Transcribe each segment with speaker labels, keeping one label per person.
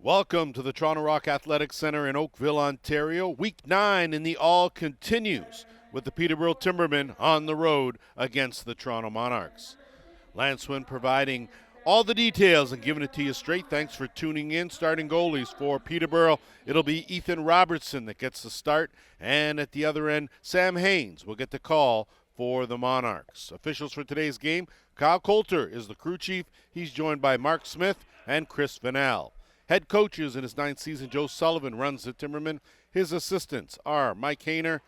Speaker 1: Welcome to the Toronto Rock Athletic Centre in Oakville, Ontario. Week 9 in the All continues with the Petterborough Timbermen on the road against the Toronto Monarchs. Lance Wynn providing all the details and giving it to you straight. Thanks for tuning in. Starting goalies for Petterborough, it'll be Ethan Robertson that gets the start. And at the other end, Sam Haynes will get the call for the Monarchs. Officials for today's game, Kyle Coulter is the crew chief. He's joined by Mark Smith and Chris Vanel. Head coaches in his 9th season, Joe Sullivan runs the Timbermen. His assistants are Mike Hayner,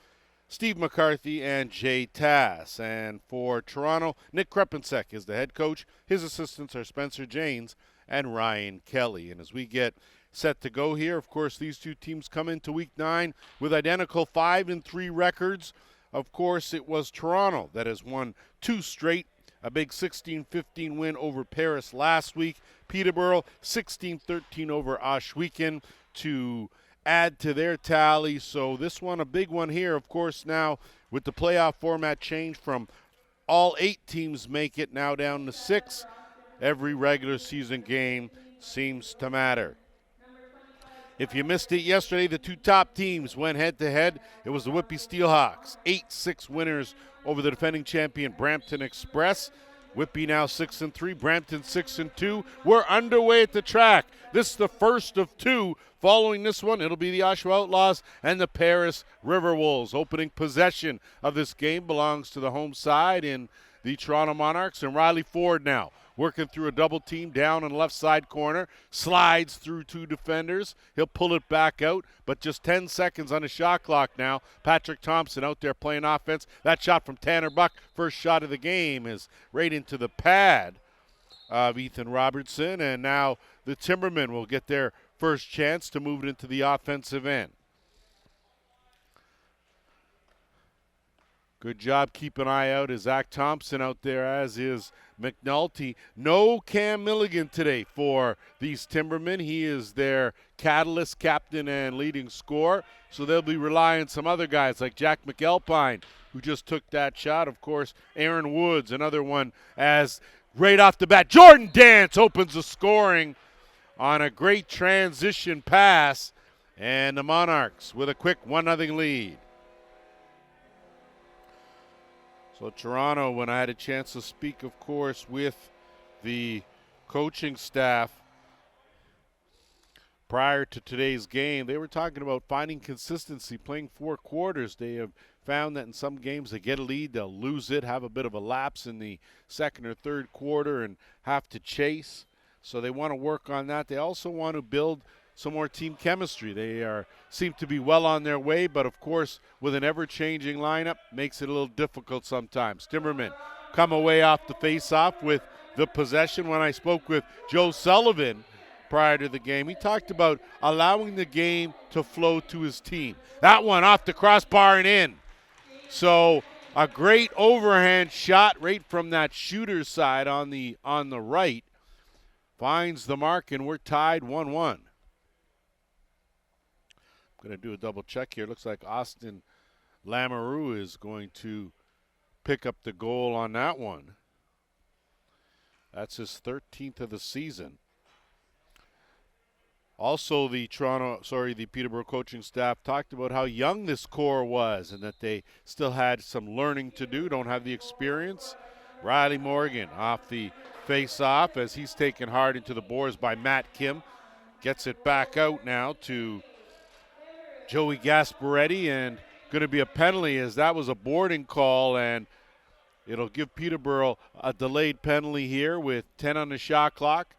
Speaker 1: Steve McCarthy, and Jay Tass. And for Toronto, Nick Krepensek is the head coach. His assistants are Spencer Janes and Ryan Kelly. And as we get set to go here, of course, these two teams come into Week 9 with identical 5-3 records. Of course, it was Toronto that has won 2 straight. A big 16-15 win over Paris last week. Petterborough 16-13 over Ohsweken to add to their tally. So this one, a big one here. Of course, now with the playoff format change from all 8 teams make it now down to 6, every regular season game seems to matter. If you missed it yesterday, the 2 top teams went head-to-head. It was the Whitby Steelhawks, 8-6 winners over the defending champion Brampton Express. Whitby now 6-3, Brampton 6-2. We're underway at the track. This is the first of 2. Following this one, it'll be the Oshawa Outlaws and the Paris River Wolves. Opening possession of this game belongs to the home side in the Toronto Monarchs. And Riley Ford now working through a double team down on the left side corner, slides through 2 defenders. He'll pull it back out, but just 10 seconds on the shot clock now. Patrick Thompson out there playing offense. That shot from Tanner Buck, first shot of the game, is right into the pad of Ethan Robertson. And now the Timbermen will get their first chance to move it into the offensive end. Good job. Keep an eye out. Is Zach Thompson out there, as is McNulty. No Cam Milligan today for these Timbermen. He is their catalyst, captain, and leading scorer. So they'll be relying on some other guys like Jack McAlpine, who just took that shot. Of course, Aaron Woods, another one, as right off the bat, Jordan Dance opens the scoring on a great transition pass. And the Monarchs with a quick 1-0 lead. So Toronto, when I had a chance to speak, of course, with the coaching staff prior to today's game, they were talking about finding consistency, playing 4 quarters. They have found that in some games they get a lead, they'll lose it, have a bit of a lapse in the second or third quarter and have to chase. So they want to work on that. They also want to build some more team chemistry. They seem to be well on their way, but of course, with an ever-changing lineup, makes it a little difficult sometimes. Timbermen come away off the face-off with the possession. When I spoke with Joe Sullivan prior to the game, he talked about allowing the game to flow to his team. That one off the crossbar and in. So a great overhand shot right from that shooter's side on the right. Finds the mark, and we're tied 1-1. Going to do a double check here. Looks like Austin Lamoureux is going to pick up the goal on that one. That's his 13th of the season. Also, the Peterborough coaching staff talked about how young this core was and that they still had some learning to do, don't have the experience. Riley Morgan off the face-off as he's taken hard into the boards by Matt Kim. Gets it back out now to Joey Gasparetti, and going to be a penalty as that was a boarding call, and it'll give Peterborough a delayed penalty here with 10 on the shot clock.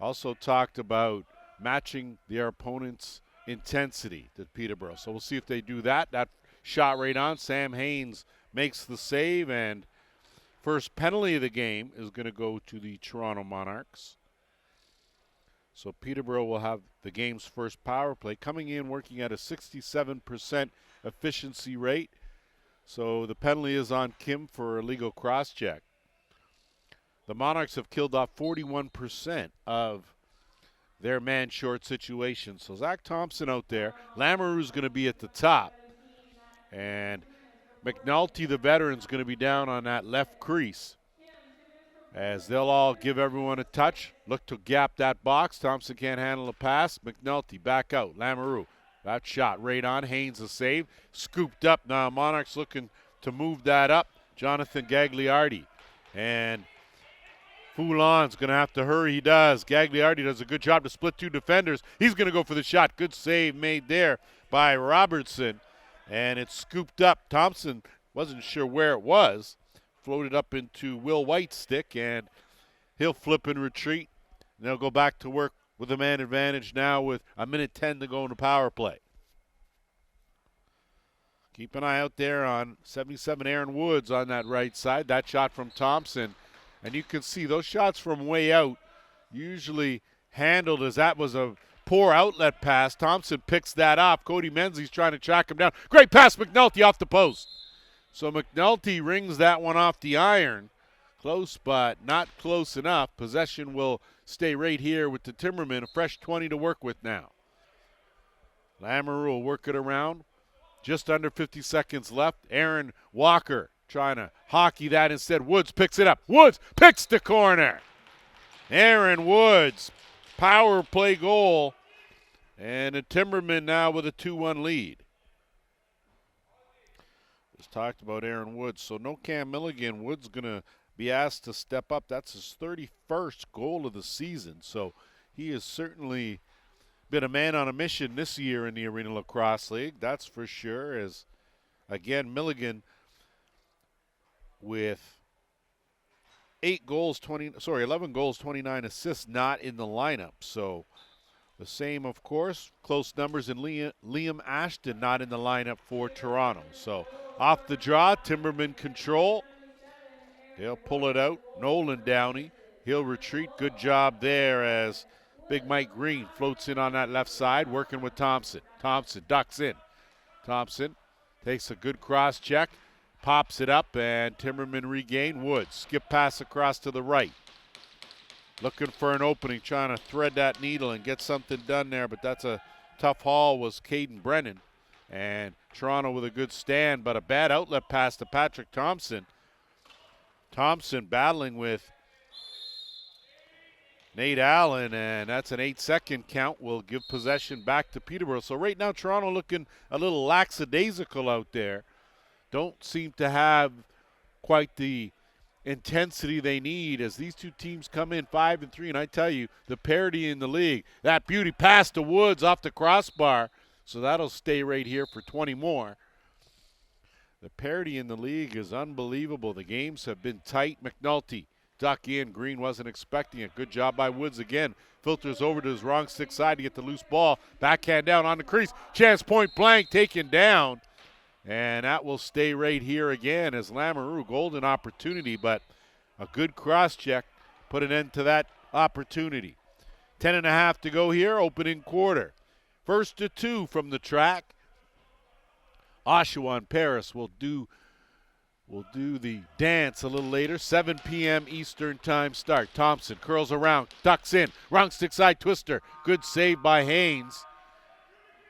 Speaker 1: Also talked about matching their opponent's intensity to Peterborough. So we'll see if they do that. That shot right on. Sam Haynes makes the save, and first penalty of the game is going to go to the Toronto Monarchs. So Petterborough will have the game's first power play, coming in working at a 67% efficiency rate. So the penalty is on Kim for a legal cross-check. The Monarchs have killed off 41% of their man-short situations. So Zach Thompson out there. Lamoureux's going to be at the top. And McNulty, the veteran, is going to be down on that left crease. as they'll all give everyone a touch. Look to gap that box. Thompson can't handle the pass. McNulty back out. Lamoureux, that shot right on. Haynes a save. Scooped up. Now Monarchs looking to move that up. Jonathan Gagliardi. And Foulon's going to have to hurry. He does. Gagliardi does a good job to split two defenders. He's going to go for the shot. Good save made there by Robertson. And it's scooped up. Thompson wasn't sure where it was. Floated up into Will White's stick, and he'll flip and retreat. And they'll go back to work with a man advantage now with 1:10 to go in the power play. Keep an eye out there on 77 Aaron Woods on that right side. That shot from Thompson. And you can see those shots from way out usually handled as that was a poor outlet pass. Thompson picks that up. Cody Menzies trying to track him down. Great pass, McNulty off the post. So McNulty rings that one off the iron. Close, but not close enough. Possession will stay right here with the Timbermen. A fresh 20 to work with now. Lamoureux will work it around. Just under 50 seconds left. Aaron Walker trying to hockey that instead. Woods picks it up. Woods picks the corner. Aaron Woods, power play goal. And the Timbermen now with a 2-1 lead. Just talked about Aaron Woods. So no Cam Milligan. Woods going to be asked to step up. That's his 31st goal of the season. So he has certainly been a man on a mission this year in the Arenalacrosseleague. That's for sure. As, again, Milligan with 11 goals, 29 assists, not in the lineup. So the same, of course, close numbers in Liam Ashton not in the lineup for Toronto. So off the draw, Timbermen control. He'll pull it out. Nolan Downey, he'll retreat. Good job there as Big Mike Green floats in on that left side, working with Thompson. Thompson ducks in. Thompson takes a good cross check. Pops it up, and Timbermen regain. Woods, skip pass across to the right. Looking for an opening, trying to thread that needle and get something done there, but that's a tough haul was Caden Brennan. And Toronto with a good stand, but a bad outlet pass to Patrick Thompson. Thompson battling with Nate Allen, and that's an 8-second count. Will give possession back to Petterborough. So right now, Toronto looking a little lackadaisical out there. Don't seem to have quite the intensity they need as these two teams come in 5-3. And I tell you, the parity in the league. That beauty pass to Woods off the crossbar. So that'll stay right here for 20 more. The parity in the league is unbelievable. The games have been tight. McNulty duck in. Green wasn't expecting it. Good job by Woods again. Filters over to his wrong stick side to get the loose ball. Backhand down on the crease. Chance point blank taken down. And that will stay right here again as Lamoureux, golden opportunity, but a good cross check put an end to that opportunity. 10.5 to go here, opening quarter. 1st to 2 from the track. Oshawa and Paris will do the dance a little later. 7 p.m. Eastern time start. Thompson curls around, ducks in, wrong stick side twister. Good save by Haynes.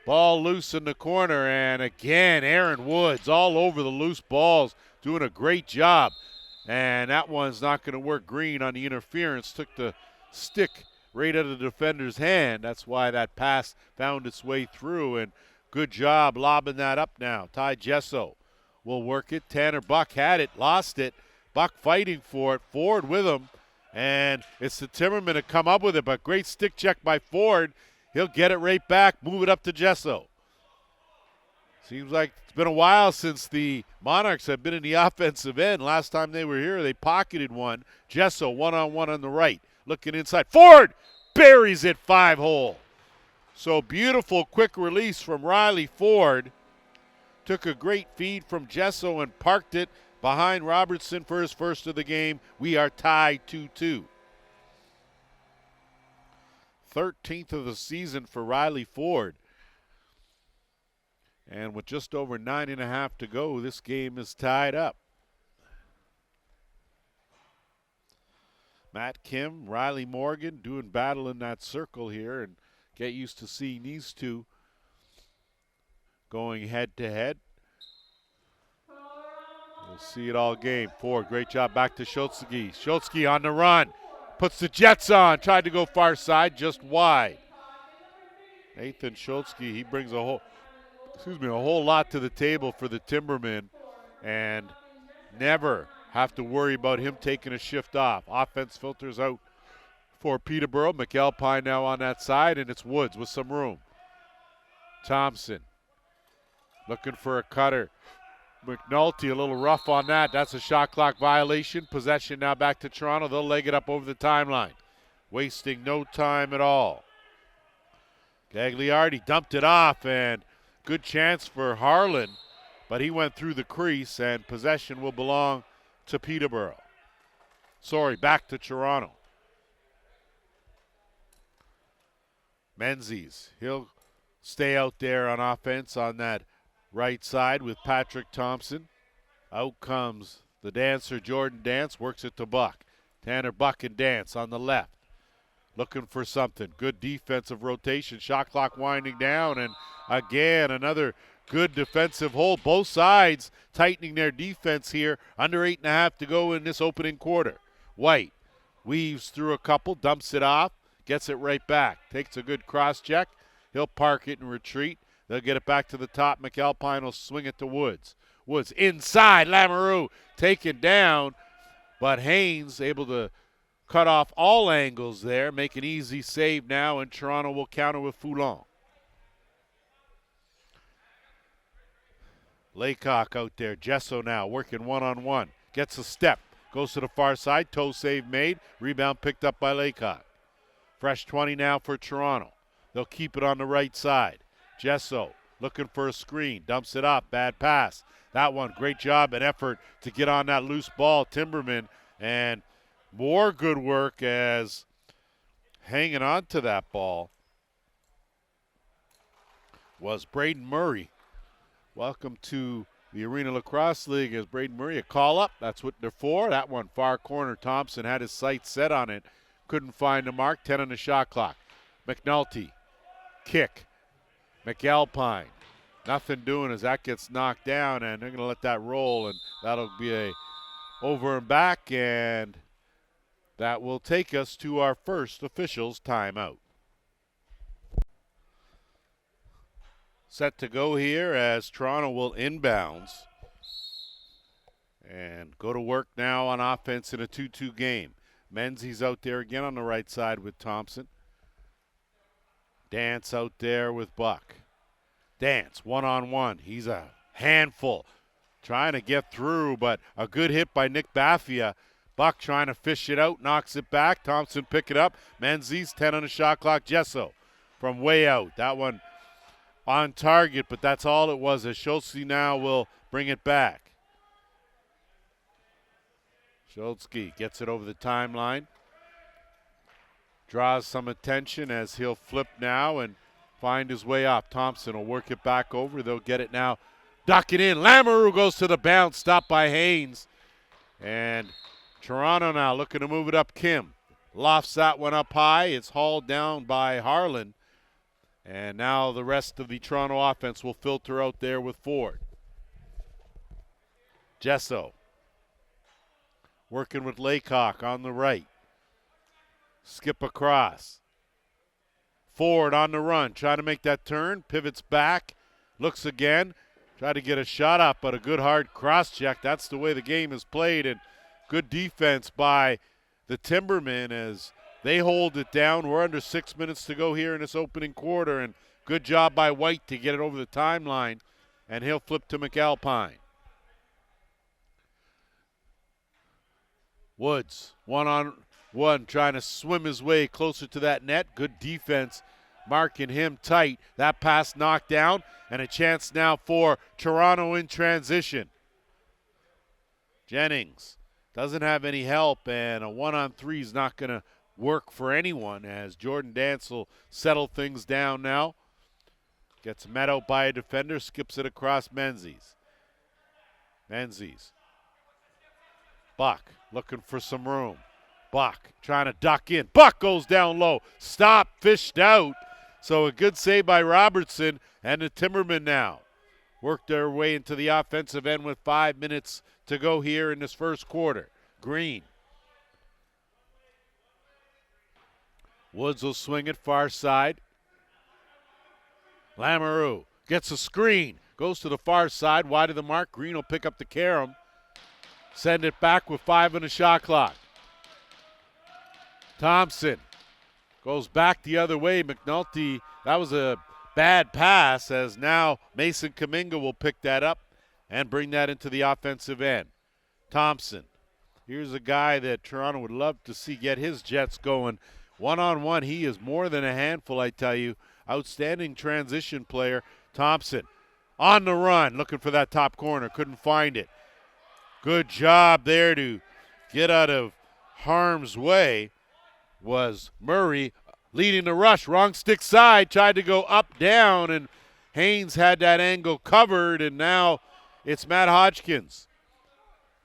Speaker 1: Ball loose in the corner, and again, Aaron Woods all over the loose balls, doing a great job. And that one's not going to work. Green on the interference, took the stick right out of the defender's hand. That's why that pass found its way through, and good job lobbing that up now. Ty Jesso will work it. Tanner Buck had it, lost it. Buck fighting for it, Ford with him, and it's the Timbermen to come up with it, but great stick check by Ford. He'll get it right back, move it up to Jesso. Seems like it's been a while since the Monarchs have been in the offensive end. Last time they were here, they pocketed one. Jesso one-on-one on the right, looking inside. Ford buries it 5-hole. So beautiful quick release from Riley Ford. Took a great feed from Jesso and parked it behind Robertson for his first of the game. We are tied 2-2. 13th of the season for Riley Ford. And with just over 9.5 to go, this game is tied up. Matt Kim, Riley Morgan doing battle in that circle here, and get used to seeing these two going head to head. We'll see it all game. Ford, great job back to Schultzke. Schultzke on the run. Puts the Jets on. Tried to go far side, just wide. Nathan Schultzke, he brings a whole lot to the table for the Timbermen, and never have to worry about him taking a shift off. Offense filters out for Peterborough. McAlpine now on that side, and it's Woods with some room. Thompson looking for a cutter. McNulty a little rough on that. That's a shot clock violation. Possession now back to Toronto. They'll leg it up over the timeline. Wasting no time at all. Gagliardi dumped it off, and good chance for Harlan, but he went through the crease, and possession will belong to Peterborough. Back to Toronto. Menzies, he'll stay out there on offense on that right side with Patrick Thompson. Out comes the dancer, Jordan Dance, works it to Buck. Tanner Buck and Dance on the left. Looking for something. Good defensive rotation. Shot clock winding down, and again, another good defensive hold. Both sides tightening their defense here. Under 8.5 to go in this opening quarter. White weaves through a couple, dumps it off, gets it right back. Takes a good cross check. He'll park it and retreat. They'll get it back to the top. McAlpine will swing it to Woods. Woods inside. Lamoureux taken down, but Haynes able to cut off all angles there. Make an easy save now, and Toronto will counter with Foulon. Laycock out there. Gesso now working one-on-one. Gets a step. Goes to the far side. Toe save made. Rebound picked up by Laycock. Fresh 20 now for Toronto. They'll keep it on the right side. Gesso looking for a screen. Dumps it up. Bad pass. That one, great job and effort to get on that loose ball. Timberman, and more good work as hanging on to that ball was Braden Murray. Welcome to the Arenalacrosseleague as Braden Murray. A call up, that's what they're for. That one, far corner. Thompson had his sights set on it. Couldn't find the mark. 10 on the shot clock. McNulty, kick. McAlpine, nothing doing as that gets knocked down, and they're going to let that roll, and that'll be a over and back, and that will take us to our first officials timeout. Set to go here as Toronto will inbounds and go to work now on offense in a 2-2 game. Menzies out there again on the right side with Thompson. Dance out there with Buck. Dance one-on-one. He's a handful. Trying to get through, but a good hit by Nick Baffia. Buck trying to fish it out, knocks it back. Thompson pick it up. Menzies, 10 on the shot clock. Gesso from way out. That one on target, but that's all it was, as Schultzke now will bring it back. Schultzke gets it over the timeline. Draws some attention as he'll flip now and find his way off. Thompson will work it back over. They'll get it now. Duck it in. Lamoureux goes to the bounce. Stopped by Haynes. And Toronto now looking to move it up. Kim lofts that one up high. It's hauled down by Harlan. And now the rest of the Toronto offense will filter out there with Ford. Gesso working with Laycock on the right. Skip across. Ford on the run, trying to make that turn, pivots back, looks again, try to get a shot up, but a good hard cross check. That's the way the game is played, and good defense by the Timbermen as they hold it down. We're under 6 minutes to go here in this opening quarter, and good job by White to get it over the timeline, and he'll flip to McAlpine. Woods, one-on-one, trying to swim his way closer to that net. Good defense marking him tight. That pass knocked down, and a chance now for Toronto in transition. Jennings doesn't have any help, and a one-on-three is not going to work for anyone as Jordan Dance will settle things down now. Gets met out by a defender, skips it across Menzies. Buck looking for some room. Buck trying to duck in. Buck goes down low. Stop, fished out. So a good save by Robertson, and the Timbermen now work their way into the offensive end with 5 minutes to go here in this first quarter. Green. Woods will swing it far side. Lamoureux gets a screen. Goes to the far side, wide of the mark. Green will pick up the carom. Send it back with 5 on the shot clock. Thompson goes back the other way. McNulty, that was a bad pass, as now Mason Kuminga will pick that up and bring that into the offensive end. Thompson, here's a guy that Toronto would love to see get his Jets going. One-on-one, he is more than a handful, I tell you. Outstanding transition player. Thompson on the run, looking for that top corner, couldn't find it. Good job there to get out of harm's way was Murray, leading the rush. Wrong stick side, tried to go up, down, and Haynes had that angle covered, and now it's Matt Hodgkins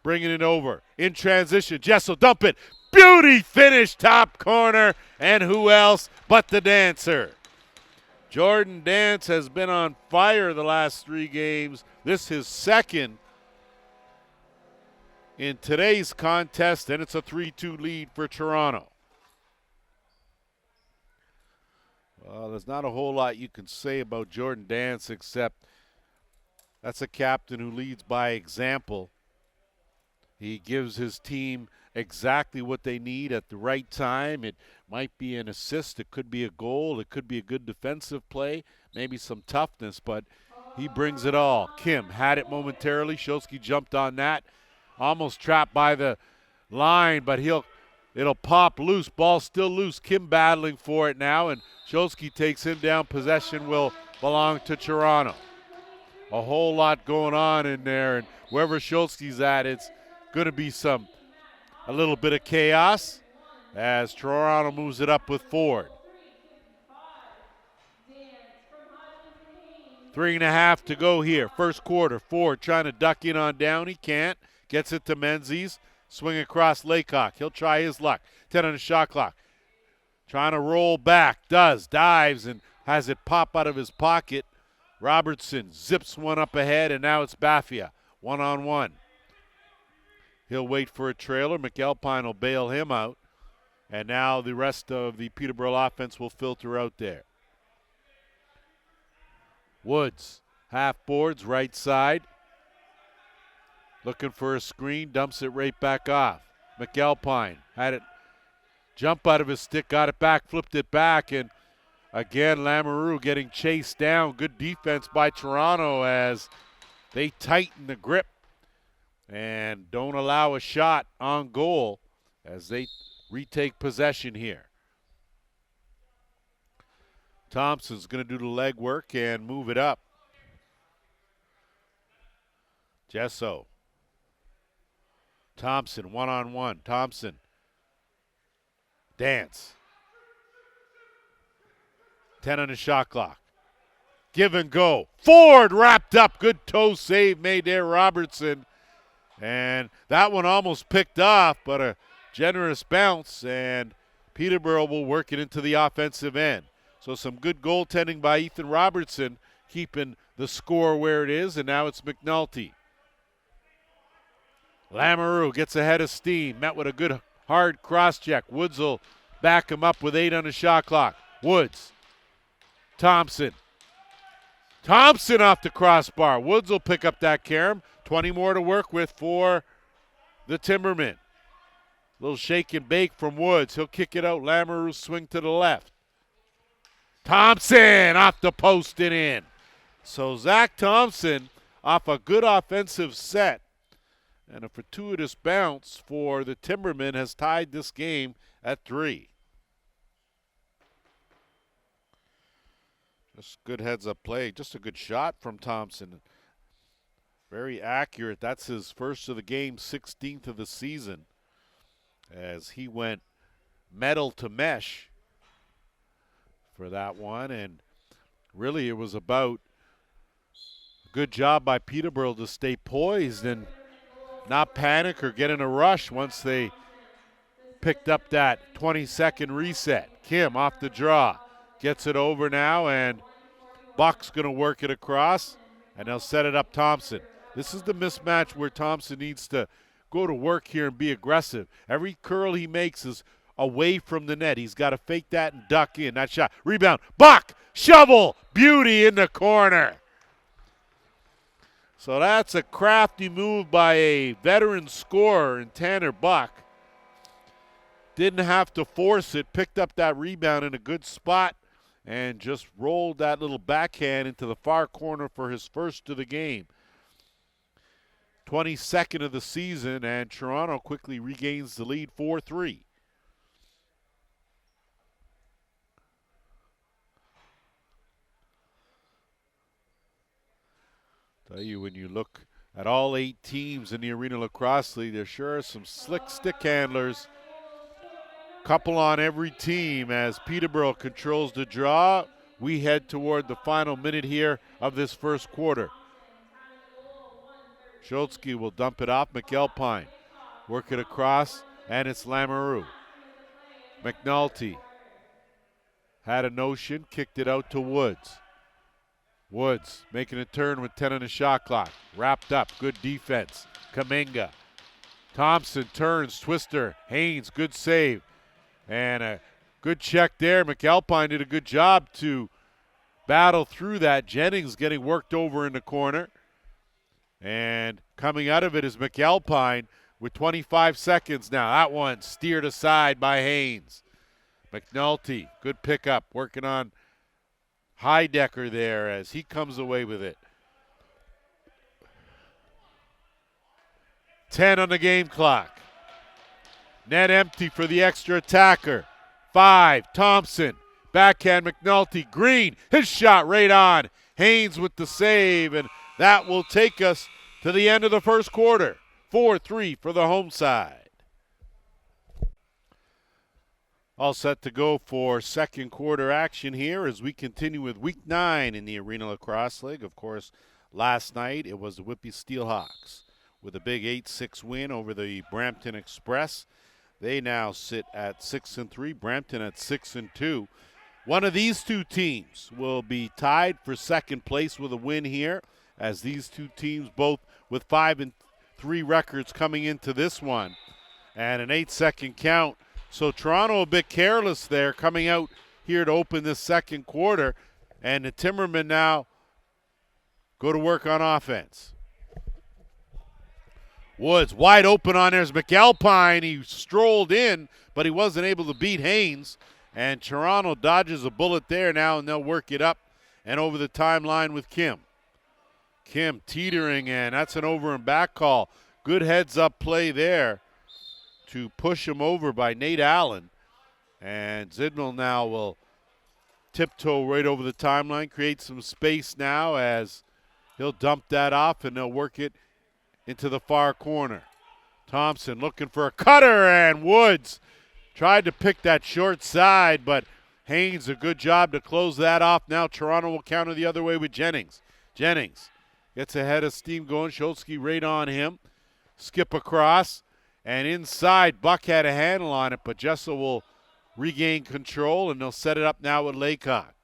Speaker 1: bringing it over. In transition, Jessel, dump it. Beauty finish, top corner, and who else but the dancer. Jordan Dance has been on fire the last 3 games. This is his second in today's contest, and it's a 3-2 lead for Toronto. Well, there's not a whole lot you can say about Jordan Dance, except that's a captain who leads by example. He gives his team exactly what they need at the right time. It might be an assist, it could be a goal, it could be a good defensive play, maybe some toughness, but he brings it all. Kim had it momentarily. Shulsky jumped on that. Almost trapped by the line, but it'll pop loose. Ball still loose. Kim battling for it now, and Shulsky takes him down. Possession will belong to Toronto. A whole lot going on in there, and wherever Shulsky's at, it's going to be a little bit of chaos as Toronto moves it up with Ford. 3.5 to go here. First quarter. Ford trying to duck in on down. He can't. Gets it to Menzies. Swing across Laycock. He'll try his luck. 10 on the shot clock. Trying to roll back. Does. Dives and has it pop out of his pocket. Robertson zips one up ahead, and now it's Baffia. 1-on-1. He'll wait for a trailer. McAlpine will bail him out. And now the rest of the Peterborough offense will filter out there. Woods. Half boards, right side. Looking for a screen, dumps it right back off. McAlpine had it jump out of his stick, got it back, flipped it back, and again Lamoureux getting chased down. Good defense by Toronto as they tighten the grip and don't allow a shot on goal as they retake possession here. Thompson's going to do the leg work and move it up. Jesso. Thompson, 1-on-1. Thompson. Dance. 10 on the shot clock. Give and go. Ford wrapped up. Good toe save made there, Robertson. And that one almost picked off, but a generous bounce, and Peterborough will work it into the offensive end. So some good goaltending by Ethan Robertson, keeping the score where it is, and now it's McNulty. Lamoureux gets ahead of steam, met with a good hard cross-check. Woods will back him up with 8 on the shot clock. Woods. Thompson. Thompson off the crossbar. Woods will pick up that carom. 20 more to work with for the Timbermen. Little shake and bake from Woods. He'll kick it out. Lamoureux swing to the left. Thompson off the post and in. So Zach Thompson off a good offensive set and a fortuitous bounce for the Timbermen has tied this game at 3. Just good heads-up play. Just a good shot from Thompson. Very accurate. That's his first of the game, 16th of the season, as he went metal to mesh for that one. And really it was about a good job by Peterborough to stay poised and not panic or get in a rush once they picked up that 20-second reset. Kim off the draw. Gets it over now, and Buck's going to work it across. And they'll set it up Thompson. This is the mismatch where Thompson needs to go to work here and be aggressive. Every curl he makes is away from the net. He's got to fake that and duck in. That shot. Rebound. Buck. Shovel. Beauty in the corner. So that's a crafty move by a veteran scorer in Tanner Buck. Didn't have to force it. Picked up that rebound in a good spot and just rolled that little backhand into the far corner for his first of the game. 22nd of the season, and Toronto quickly regains the lead 4-3. Tell you, when you look at all 8 teams in the Arenalacrosse League, there sure are some slick stick handlers. Couple on every team as Petterborough controls the draw. We head toward the final minute here of this first quarter. Schultzke will dump it off. McAlpine work it across, and it's Lamoureux. McNulty had a notion, kicked it out to Woods. Woods making a turn with 10 on the shot clock. Wrapped up, good defense. Kaminga. Thompson turns, twister. Haynes, good save. And a good check there. McAlpine did a good job to battle through that. Jennings getting worked over in the corner. And coming out of it is McAlpine with 25 seconds now. That one steered aside by Haynes. McNulty, good pickup, working on Heidecker there as he comes away with it. 10 on the game clock. Net empty for the extra attacker. 5, Thompson. Backhand McNulty. Green, his shot right on. Haynes with the save, and that will take us to the end of the first quarter. 4-3 for the home side. All set to go for second quarter action here as we continue with week 9 in the Arenalacrosse League. Of course, last night it was the Whitby Steelhawks with a big 8-6 win over the Brampton Express. They now sit at 6-3, Brampton at 6-2. One of these two teams will be tied for second place with a win here, as these two teams both with 5-3 records coming into this one. And an 8-second count. So Toronto a bit careless there coming out here to open this second quarter. And the Timbermen now go to work on offense. Woods wide open on there's McAlpine. He strolled in, but he wasn't able to beat Haynes. And Toronto dodges a bullet there now, and they'll work it up and over the timeline with Kim. Kim teetering, and that's an over and back call. Good heads-up play there to push him over by Nate Allen. And Zidmel now will tiptoe right over the timeline, create some space now as he'll dump that off, and they'll work it into the far corner. Thompson looking for a cutter, and Woods tried to pick that short side, but Haynes a good job to close that off. Now Toronto will counter the other way with Jennings. Jennings gets ahead of steam going. Schultzke right on him. Skip across, and inside Buck had a handle on it, but Jessel will regain control, and they'll set it up now with Laycock.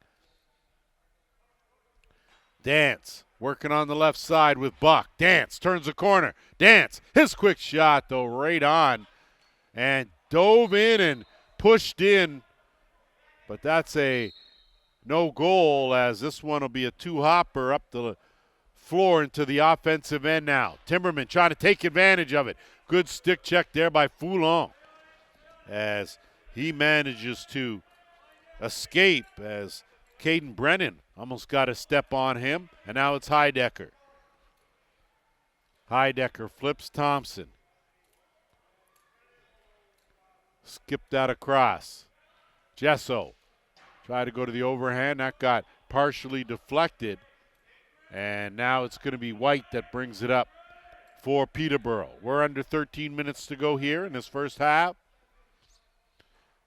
Speaker 1: Dance working on the left side with Buck. Dance turns the corner. Dance, his quick shot though right on, and dove in and pushed in, but that's a no goal, as this one will be a two-hopper up the floor into the offensive end now. Timberman trying to take advantage of it. Good stick check there by Foulon as he manages to escape, as Caden Brennan almost got a step on him, and now it's Heidecker. Heidecker flips Thompson. Skip that across. Jesso tried to go to the overhand. That got partially deflected. And now it's going to be White that brings it up for Petterborough. We're under 13 minutes to go here in this first half.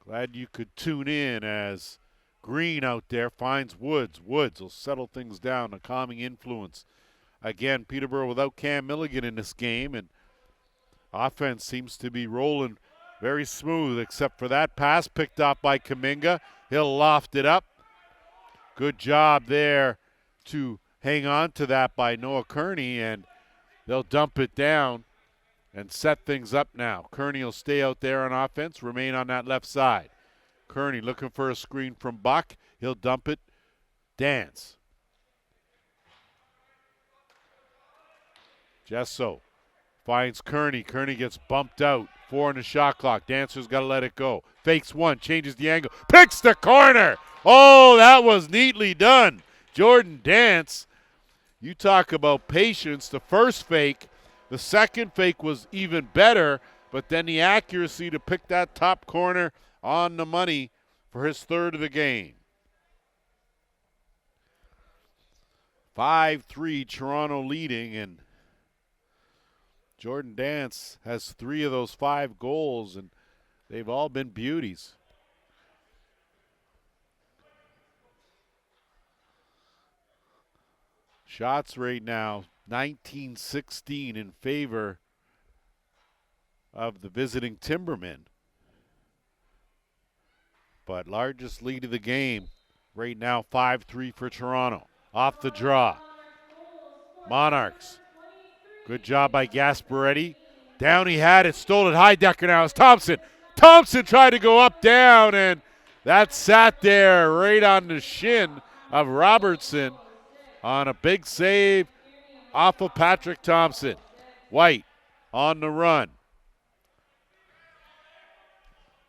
Speaker 1: Glad you could tune in as Green out there finds Woods. Woods will settle things down, a calming influence. Again, Petterborough without Cam Milligan in this game, and offense seems to be rolling very smooth, except for that pass picked off by Kaminga. He'll loft it up. Good job there to hang on to that by Noah Kearney, and they'll dump it down and set things up now. Kearney will stay out there on offense, remain on that left side. Kearney looking for a screen from Buck. He'll dump it. Dance. Jesso finds Kearney. Kearney gets bumped out. 4 on the shot clock. Dancer's got to let it go. Fakes one, changes the angle. Picks the corner. Oh, that was neatly done. Jordan Dance, you talk about patience. The first fake, the second fake was even better, but then the accuracy to pick that top corner on the money for his third of the game. 5-3 Toronto leading, and Jordan Dance has 3 of those 5 goals, and they've all been beauties. Shots right now, 19-16 in favor of the visiting Timbermen. But largest lead of the game right now, 5-3 for Toronto. Off the draw. Monarchs. Good job by Gasparetti. Downey had it, stole it. Heidecker now is Thompson. Thompson tried to go up, down, and that sat there right on the shin of Robertson on a big save off of Patrick Thompson. White on the run.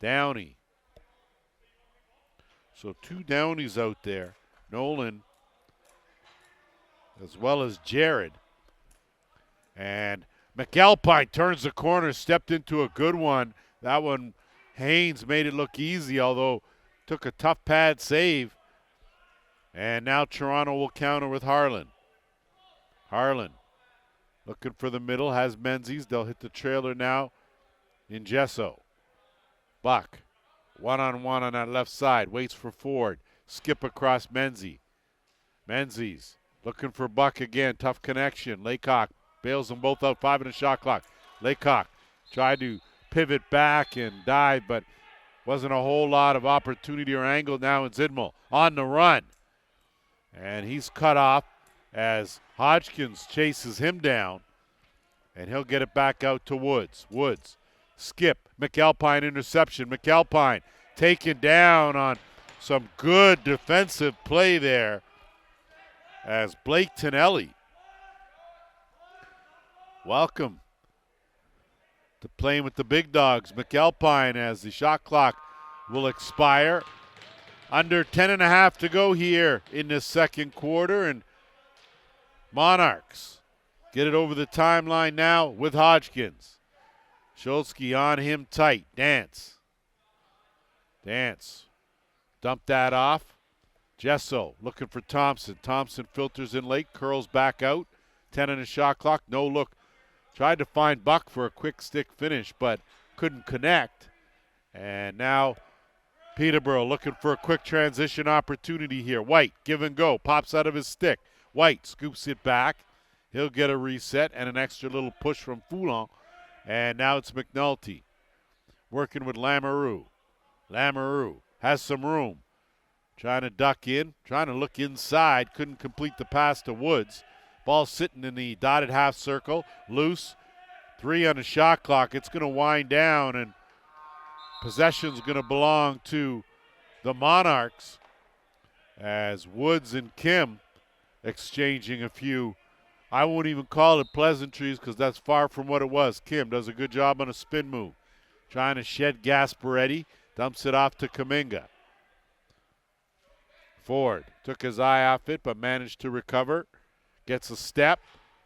Speaker 1: Downey. So 2 Downeys out there. Nolan as well as Jared. And McAlpine turns the corner, stepped into a good one. That one, Haynes made it look easy, although took a tough pad save. And now Toronto will counter with Harlan. Harlan looking for the middle, has Menzies. They'll hit the trailer now in Jesso. Buck, one-on-one on that left side, waits for Ford. Skip across Menzies. Menzies looking for Buck again, tough connection. Laycock bails them both out, 5 in the shot clock. Laycock tried to pivot back and dive, but wasn't a whole lot of opportunity or angle now in Zidmel on the run. And he's cut off as Hodgkins chases him down, and he'll get it back out to Woods. Woods, skip, McAlpine interception. McAlpine taken down on some good defensive play there as Blake Tonelli. Welcome to playing with the big dogs. McAlpine, as the shot clock will expire. Under 10.5 to go here in this second quarter, and Monarchs get it over the timeline now with Hodgkins. Schultzky on him tight. Dance. Dump that off. Jesso looking for Thompson. Thompson filters in late, curls back out. 10 on the shot clock, no look. Tried to find Buck for a quick stick finish, but couldn't connect. And now Petterborough looking for a quick transition opportunity here. White, give and go, pops out of his stick. White scoops it back. He'll get a reset and an extra little push from Foulon. And now it's McNulty working with Lamoureux. Lamoureux has some room. Trying to duck in, trying to look inside. Couldn't complete the pass to Woods. Ball sitting in the dotted half circle. Loose. 3 on the shot clock. It's going to wind down, and possession's going to belong to the Monarchs as Woods and Kim exchanging a few, I won't even call it pleasantries because that's far from what it was. Kim does a good job on a spin move. Trying to shed Gasparetti. Dumps it off to Kuminga. Ford took his eye off it but managed to recover. Gets a step.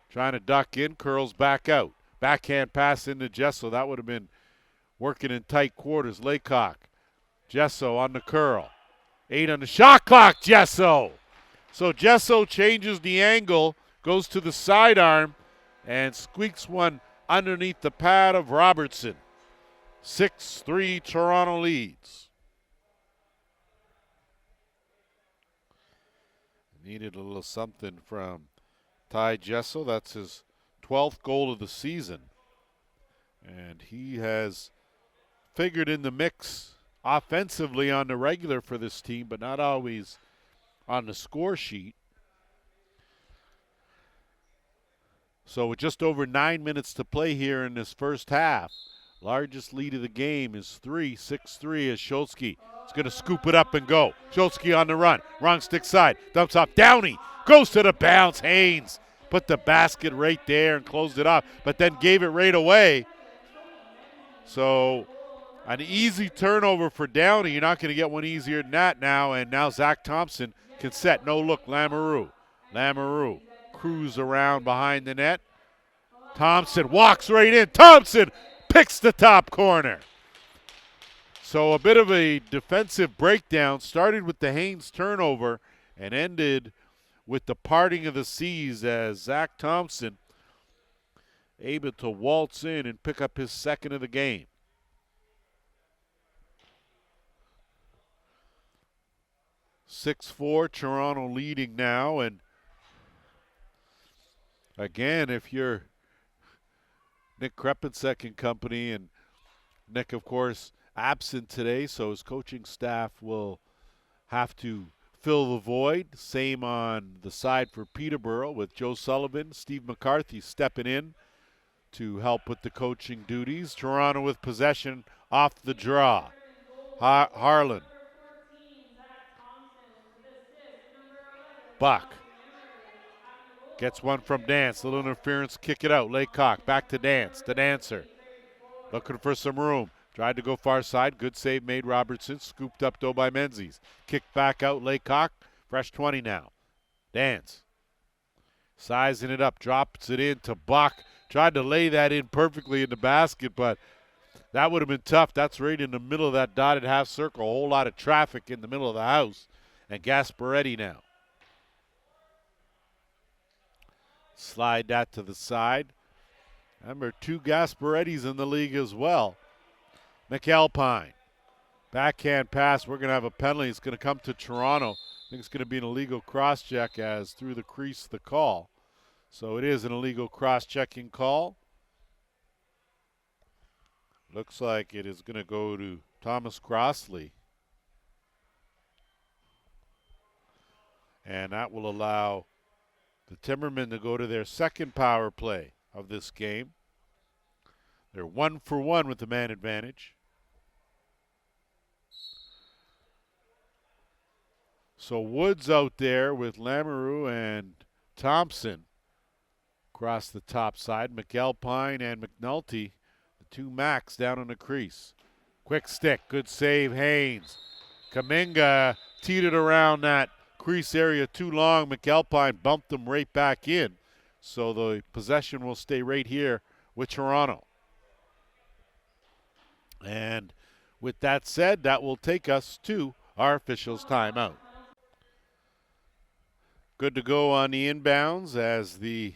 Speaker 1: Trying to duck in. Curls back out. Backhand pass into Jesso. That would have been working in tight quarters. Laycock. Jesso on the curl. 8 on the shot clock. Jesso. So Jesso changes the angle. Goes to the sidearm. And squeaks one underneath the pad of Robertson. 6-3 Toronto leads. Needed a little something from Ty Jesso. That's his 12th goal of the season. And he has figured in the mix offensively on the regular for this team, but not always on the score sheet. So with just over 9 minutes to play here in this first half, largest lead of the game is 6-3 as Schultzke is going to scoop it up and go. Schultzke on the run, wrong stick side, dumps off. Downey goes to the bounce. Haynes put the basket right there and closed it off, but then gave it right away. So an easy turnover for Downey. You're not going to get one easier than that now. And now Zach Thompson can set. No look, Lamoureux. Lamoureux cruise around behind the net. Thompson walks right in. Thompson picks the top corner. So a bit of a defensive breakdown. Started with the Haynes turnover and ended with the parting of the seas as Zach Thompson able to waltz in and pick up his second of the game. 6-4, Toronto leading now. And again, if you're Nick Krepensek and company, and Nick, of course, absent today, so his coaching staff will have to fill the void. Same on the side for Peterborough with Joe Sullivan, Steve McCarthy stepping in to help with the coaching duties. Toronto with possession off the draw. Harlan. Buck gets one from Dance. Little interference, kick it out. Laycock back to Dance. The Dancer looking for some room. Tried to go far side. Good save made Robertson. Scooped up though by Menzies. Kicked back out Laycock. Fresh 20 now. Dance. Sizing it up. Drops it in to Buck. Tried to lay that in perfectly in the basket, but that would have been tough. That's right in the middle of that dotted half circle. A whole lot of traffic in the middle of the house. And Gasparetti now. Slide that to the side. Remember, 2 Gasparettis in the league as well. McAlpine. Backhand pass. We're going to have a penalty. It's going to come to Toronto. I think it's going to be an illegal cross-check as through the crease the call. So it is an illegal cross-checking call. Looks like it is going to go to Thomas Crossley. And that will allow the Timbermen to go to their second power play of this game. They're 1 for 1 with the man advantage. So Woods out there with Lamoureux and Thompson across the top side. McAlpine and McNulty, the 2 Macs down on the crease. Quick stick, good save, Haynes. Kaminga teed it around that crease area too long. McAlpine bumped them right back in. So the possession will stay right here with Toronto. And with that said, that will take us to our officials' timeout. Good to go on the inbounds as the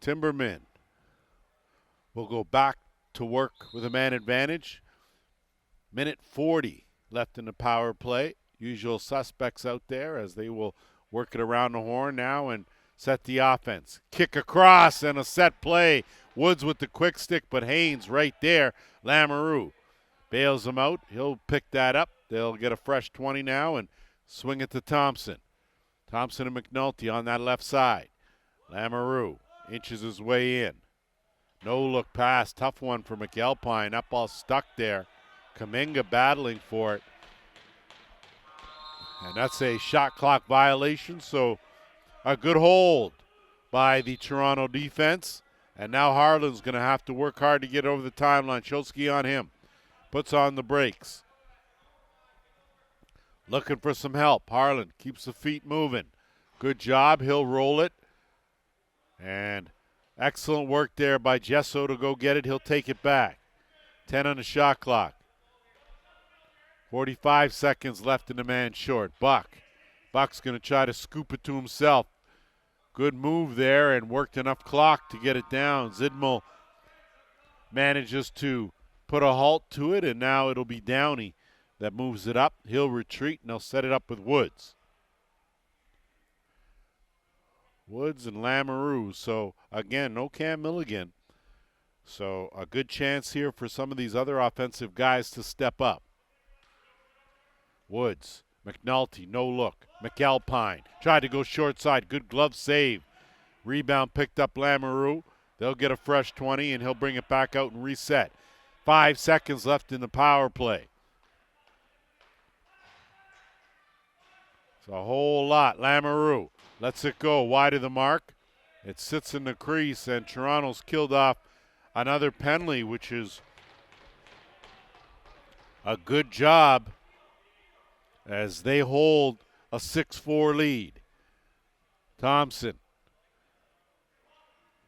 Speaker 1: Timbermen will go back to work with a man advantage. Minute 40 left in the power play. Usual suspects out there as they will work it around the horn now and set the offense. Kick across and a set play. Woods with the quick stick, but Haynes right there. Lamoureux bails him out. He'll pick that up. They'll get a fresh 20 now and swing it to Thompson. Thompson and McNulty on that left side. Lamoureux inches his way in. No look pass. Tough one for McAlpine. That ball stuck there. Kaminga battling for it. And that's a shot clock violation, so a good hold by the Toronto defense. And now Harlan's going to have to work hard to get over the timeline. Schultzke on him. Puts on the brakes. Looking for some help. Harlan keeps the feet moving. Good job. He'll roll it. And excellent work there by Gesso to go get it. He'll take it back. 10 on the shot clock. 45 seconds left in the man short. Buck's going to try to scoop it to himself. Good move there and worked enough clock to get it down. Zidmel manages to put a halt to it, and now it'll be Downey that moves it up. He'll retreat, and they'll set it up with Woods. Woods and Lamoureux. So, again, no Cam Milligan. So, a good chance here for some of these other offensive guys to step up. Woods, McNulty, no look. McAlpine tried to go short side. Good glove save Rebound picked up Lamoureux. They'll get a fresh 20, and he'll bring it back out and reset. 5 seconds left in the power play. It's a whole lot. Lamoureux lets it go wide of the mark. It sits in the crease, and Toronto's killed off another penalty, which is a good job as they hold a 6-4 lead. Thompson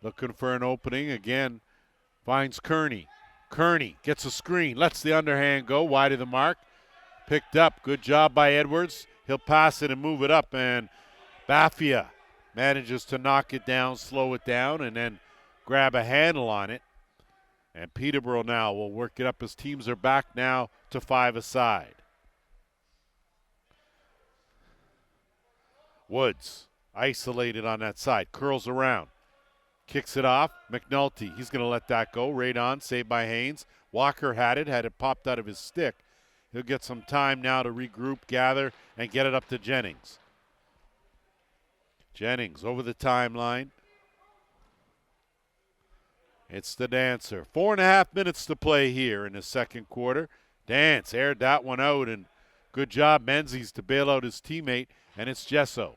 Speaker 1: looking for an opening again, finds Kearney. Kearney gets a screen, lets the underhand go wide of the mark. Picked up, good job by Edwards. He'll pass it and move it up, and Bafia manages to knock it down, slow it down, and then grab a handle on it. And Peterborough now will work it up as teams are back now to 5 aside. Woods isolated on that side, curls around, kicks it off. McNulty, he's going to let that go. Right on, saved by Haynes. Walker had it popped out of his stick. He'll get some time now to regroup, gather, and get it up to Jennings. Jennings over the timeline. It's the Dancer. 4.5 minutes to play here in the second quarter. Dance aired that one out, and good job Menzies to bail out his teammate, and it's Gesso.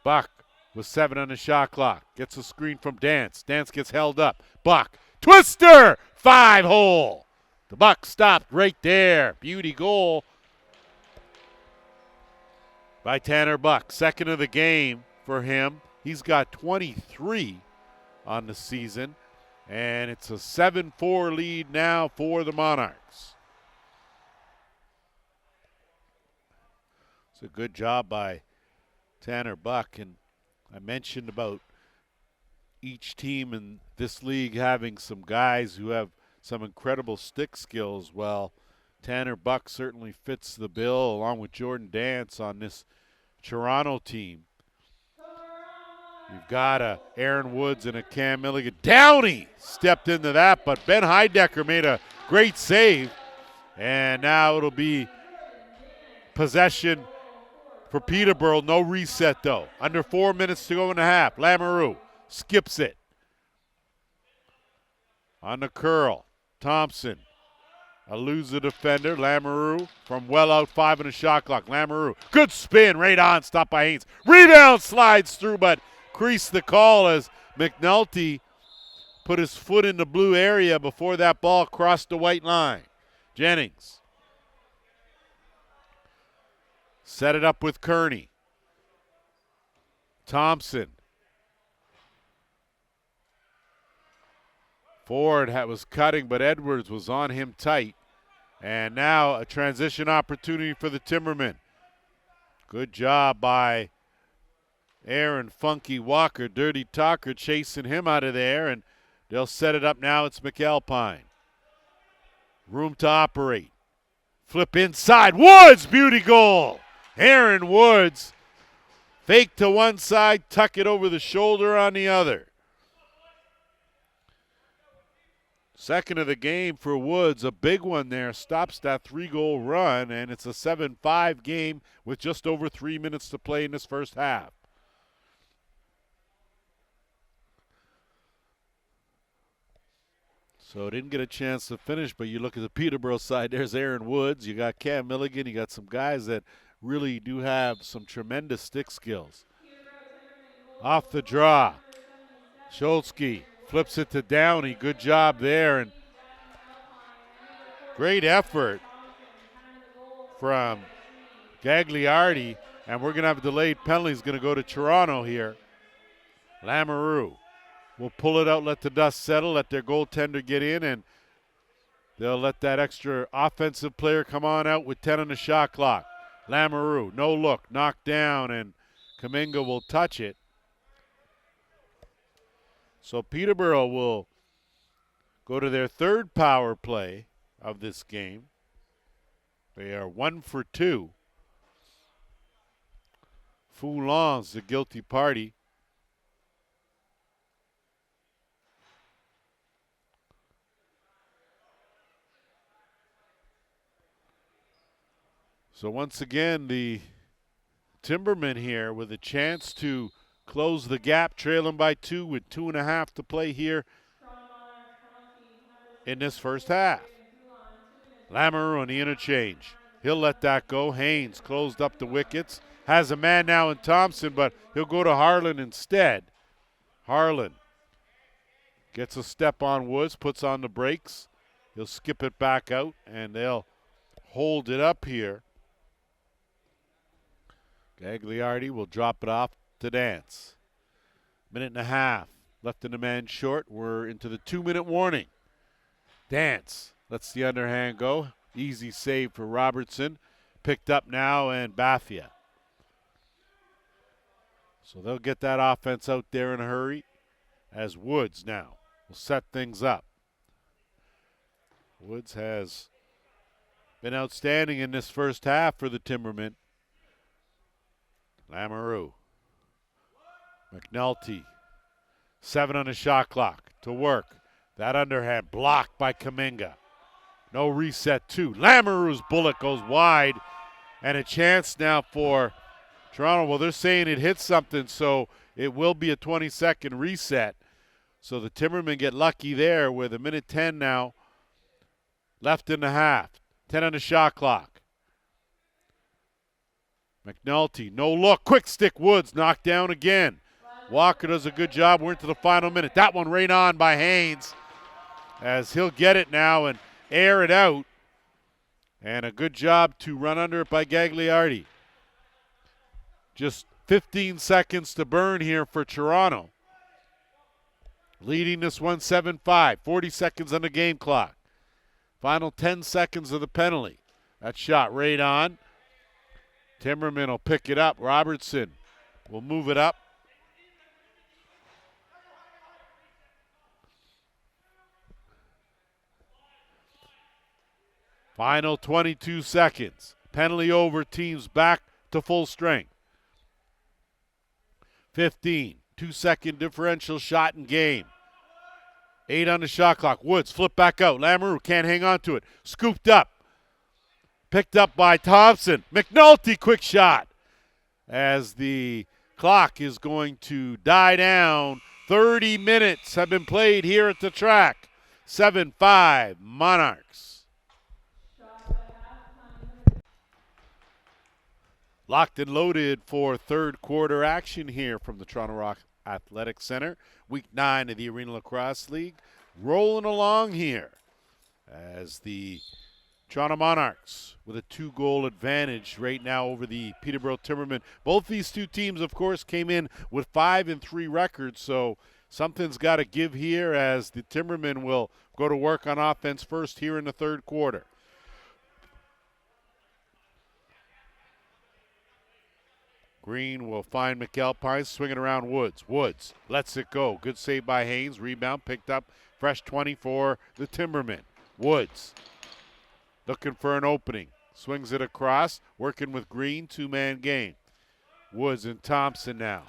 Speaker 1: Buck with 7 on the shot clock. Gets a screen from Dance. Dance gets held up. Buck. Twister! 5-hole. The Buck stopped right there. Beauty goal by Tanner Buck. Second of the game for him. He's got 23 on the season, and it's a 7-4 lead now for the Monarchs. It's a good job by Tanner Buck, and I mentioned about each team in this league having some guys who have some incredible stick skills. Well, Tanner Buck certainly fits the bill along with Jordan Dance on this Toronto team. You've got Aaron Woods and a Cam Milligan. Downey stepped into that, but Ben Heidecker made a great save. And now it'll be possession for Peterborough. No reset, though. Under 4 minutes to go in the half. Lamoureux skips it. On the curl. Thompson. A loser defender. Lamoureux from well out 5 on the shot clock. Lamoureux. Good spin. Right on. Stopped by Haynes. Rebound slides through, but creased the call as McNulty put his foot in the blue area before that ball crossed the white line. Jennings. Set it up with Kearney. Thompson. Ford was cutting, but Edwards was on him tight. And now a transition opportunity for the Timbermen. Good job by Aaron Funky Walker. Dirty Talker chasing him out of there, and they'll set it up now. It's McAlpine. Room to operate. Flip inside. Woods, beauty goal. Aaron Woods, fake to one side, tuck it over the shoulder on the other. Second of the game for Woods, a big one there, stops that 3-goal run, and it's a 7-5 game with just over 3 minutes to play in this first half. So didn't get a chance to finish, but you look at the Peterborough side, there's Aaron Woods, you got Cam Milligan, you got some guys that really do have some tremendous stick skills. Off the draw, Scholzke flips it to Downey. Good job there, and great effort from Gagliardi, and we're going to have a delayed penalty. It's going to go to Toronto here. Lamoureux will pull it out, let the dust settle, let their goaltender get in, and they'll let that extra offensive player come on out with 10 on the shot clock. Lamoureux, no look, knocked down, and Kuminga will touch it. So Peterborough will go to their third power play of this game. They are 1 for 2. Foulon's the guilty party. So once again, the Timbermen here with a chance to close the gap, trailing by 2 with 2.5 to play here in this first half. Lamoureux on the interchange. He'll let that go. Haynes closed up the wickets. Has a man now in Thompson, but he'll go to Harlan instead. Harlan gets a step on Woods, puts on the brakes. He'll skip it back out, and they'll hold it up here. Gagliardi will drop it off to Dance. 1.5 minutes left in the man short. We're into the 2-minute warning. Dance lets the underhand go. Easy save for Robertson. Picked up now, and Bafia. So they'll get that offense out there in a hurry as Woods now will set things up. Woods has been outstanding in this first half for the Timbermen. Lamoureux. McNulty. 7 on the shot clock to work. That underhand blocked by Kuminga. No reset, too. Lamoureux's bullet goes wide, and a chance now for Toronto. Well, they're saying it hit something, so it will be a 20-second reset. So the Timbermen get lucky there with 1:10 now left in the half. 10 on the shot clock. McNulty, no look. Quick stick Woods, knocked down again. Walker does a good job. We're into the final minute. That one right on by Haynes as he'll get it now and air it out. And a good job to run under it by Gagliardi. Just 15 seconds to burn here for Toronto. Leading this one 7-5. 40 seconds on the game clock. Final 10 seconds of the penalty. That shot right on. Timberman will pick it up. Robertson will move it up. Final 22 seconds. Penalty over, teams back to full strength. 15. 2-second differential shot in game. 8 on the shot clock. Woods flip back out. Lamoureux can't hang on to it. Scooped up. Picked up by Thompson. McNulty, quick shot. As the clock is going to die down. 30 minutes have been played here at the track. 7-5 Monarchs. Locked and loaded for third quarter action here from the Toronto Rock Athletic Center. Week 9 of the Arenalacrosseleague. Rolling along here as the Toronto Monarchs with a 2-goal advantage right now over the Petterborough Timbermen. Both these two teams, of course, came in with 5-3 records, so something's got to give here as the Timbermen will go to work on offense first here in the third quarter. Green will find McAlpine, swinging around Woods. Woods lets it go. Good save by Haynes. Rebound picked up. Fresh 20 for the Timbermen. Woods looking for an opening. Swings it across. Working with Green. 2-man game. Woods and Thompson now.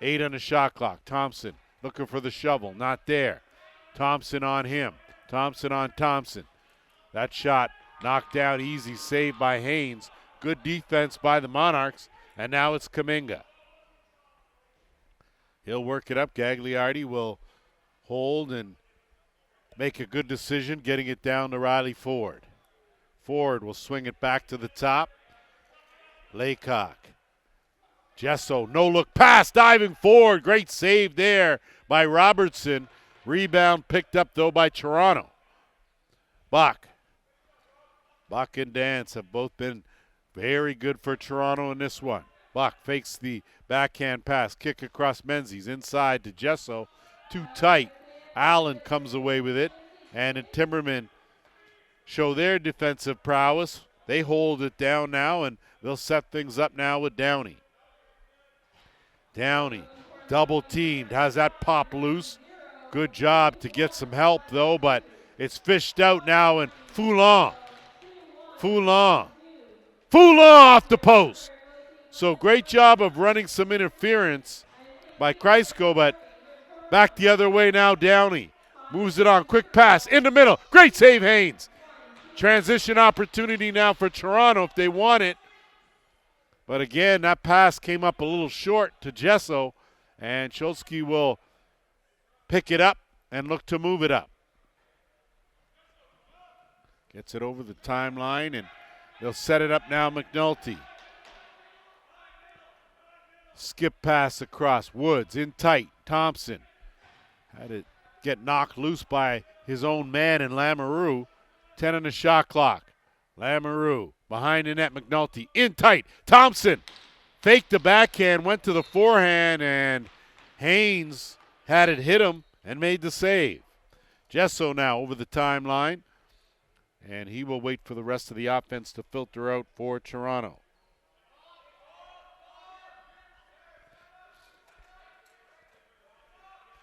Speaker 1: 8 on the shot clock. Thompson looking for the shovel. Not there. Thompson on him. Thompson on Thompson. That shot knocked down. Easy save by Haynes. Good defense by the Monarchs. And now it's Kuminga. He'll work it up. Gagliardi will hold and make a good decision, getting it down to Riley Ford. Ford will swing it back to the top. Laycock. Jesso, no look pass, diving forward. Great save there by Robertson. Rebound picked up, though, by Toronto. Buck and Dance have both been very good for Toronto in this one. Buck fakes the backhand pass. Kick across Menzies. Inside to Jesso. Too tight. Allen comes away with it. And the Timbermen show their defensive prowess. They hold it down now, and they'll set things up now with Downey. Downey, double teamed. Has that pop loose. Good job to get some help, though, but it's fished out now, and Foulon off the post. So great job of running some interference by Kreisco, but back the other way now, Downey. Moves it on, quick pass, in the middle. Great save, Haynes. Transition opportunity now for Toronto if they want it. But again, that pass came up a little short to Jesso, And Schultzke will pick it up and look to move it up. Gets it over the timeline, and they'll set it up now, McNulty. Skip pass across. Woods in tight. Thompson had it get knocked loose by his own man in Lamoureux. 10 on the shot clock. Lamoureux behind the net. McNulty in tight. Thompson faked the backhand, went to the forehand, and Haynes had it hit him and made the save. Gesso now over the timeline, and he will wait for the rest of the offense to filter out for Toronto.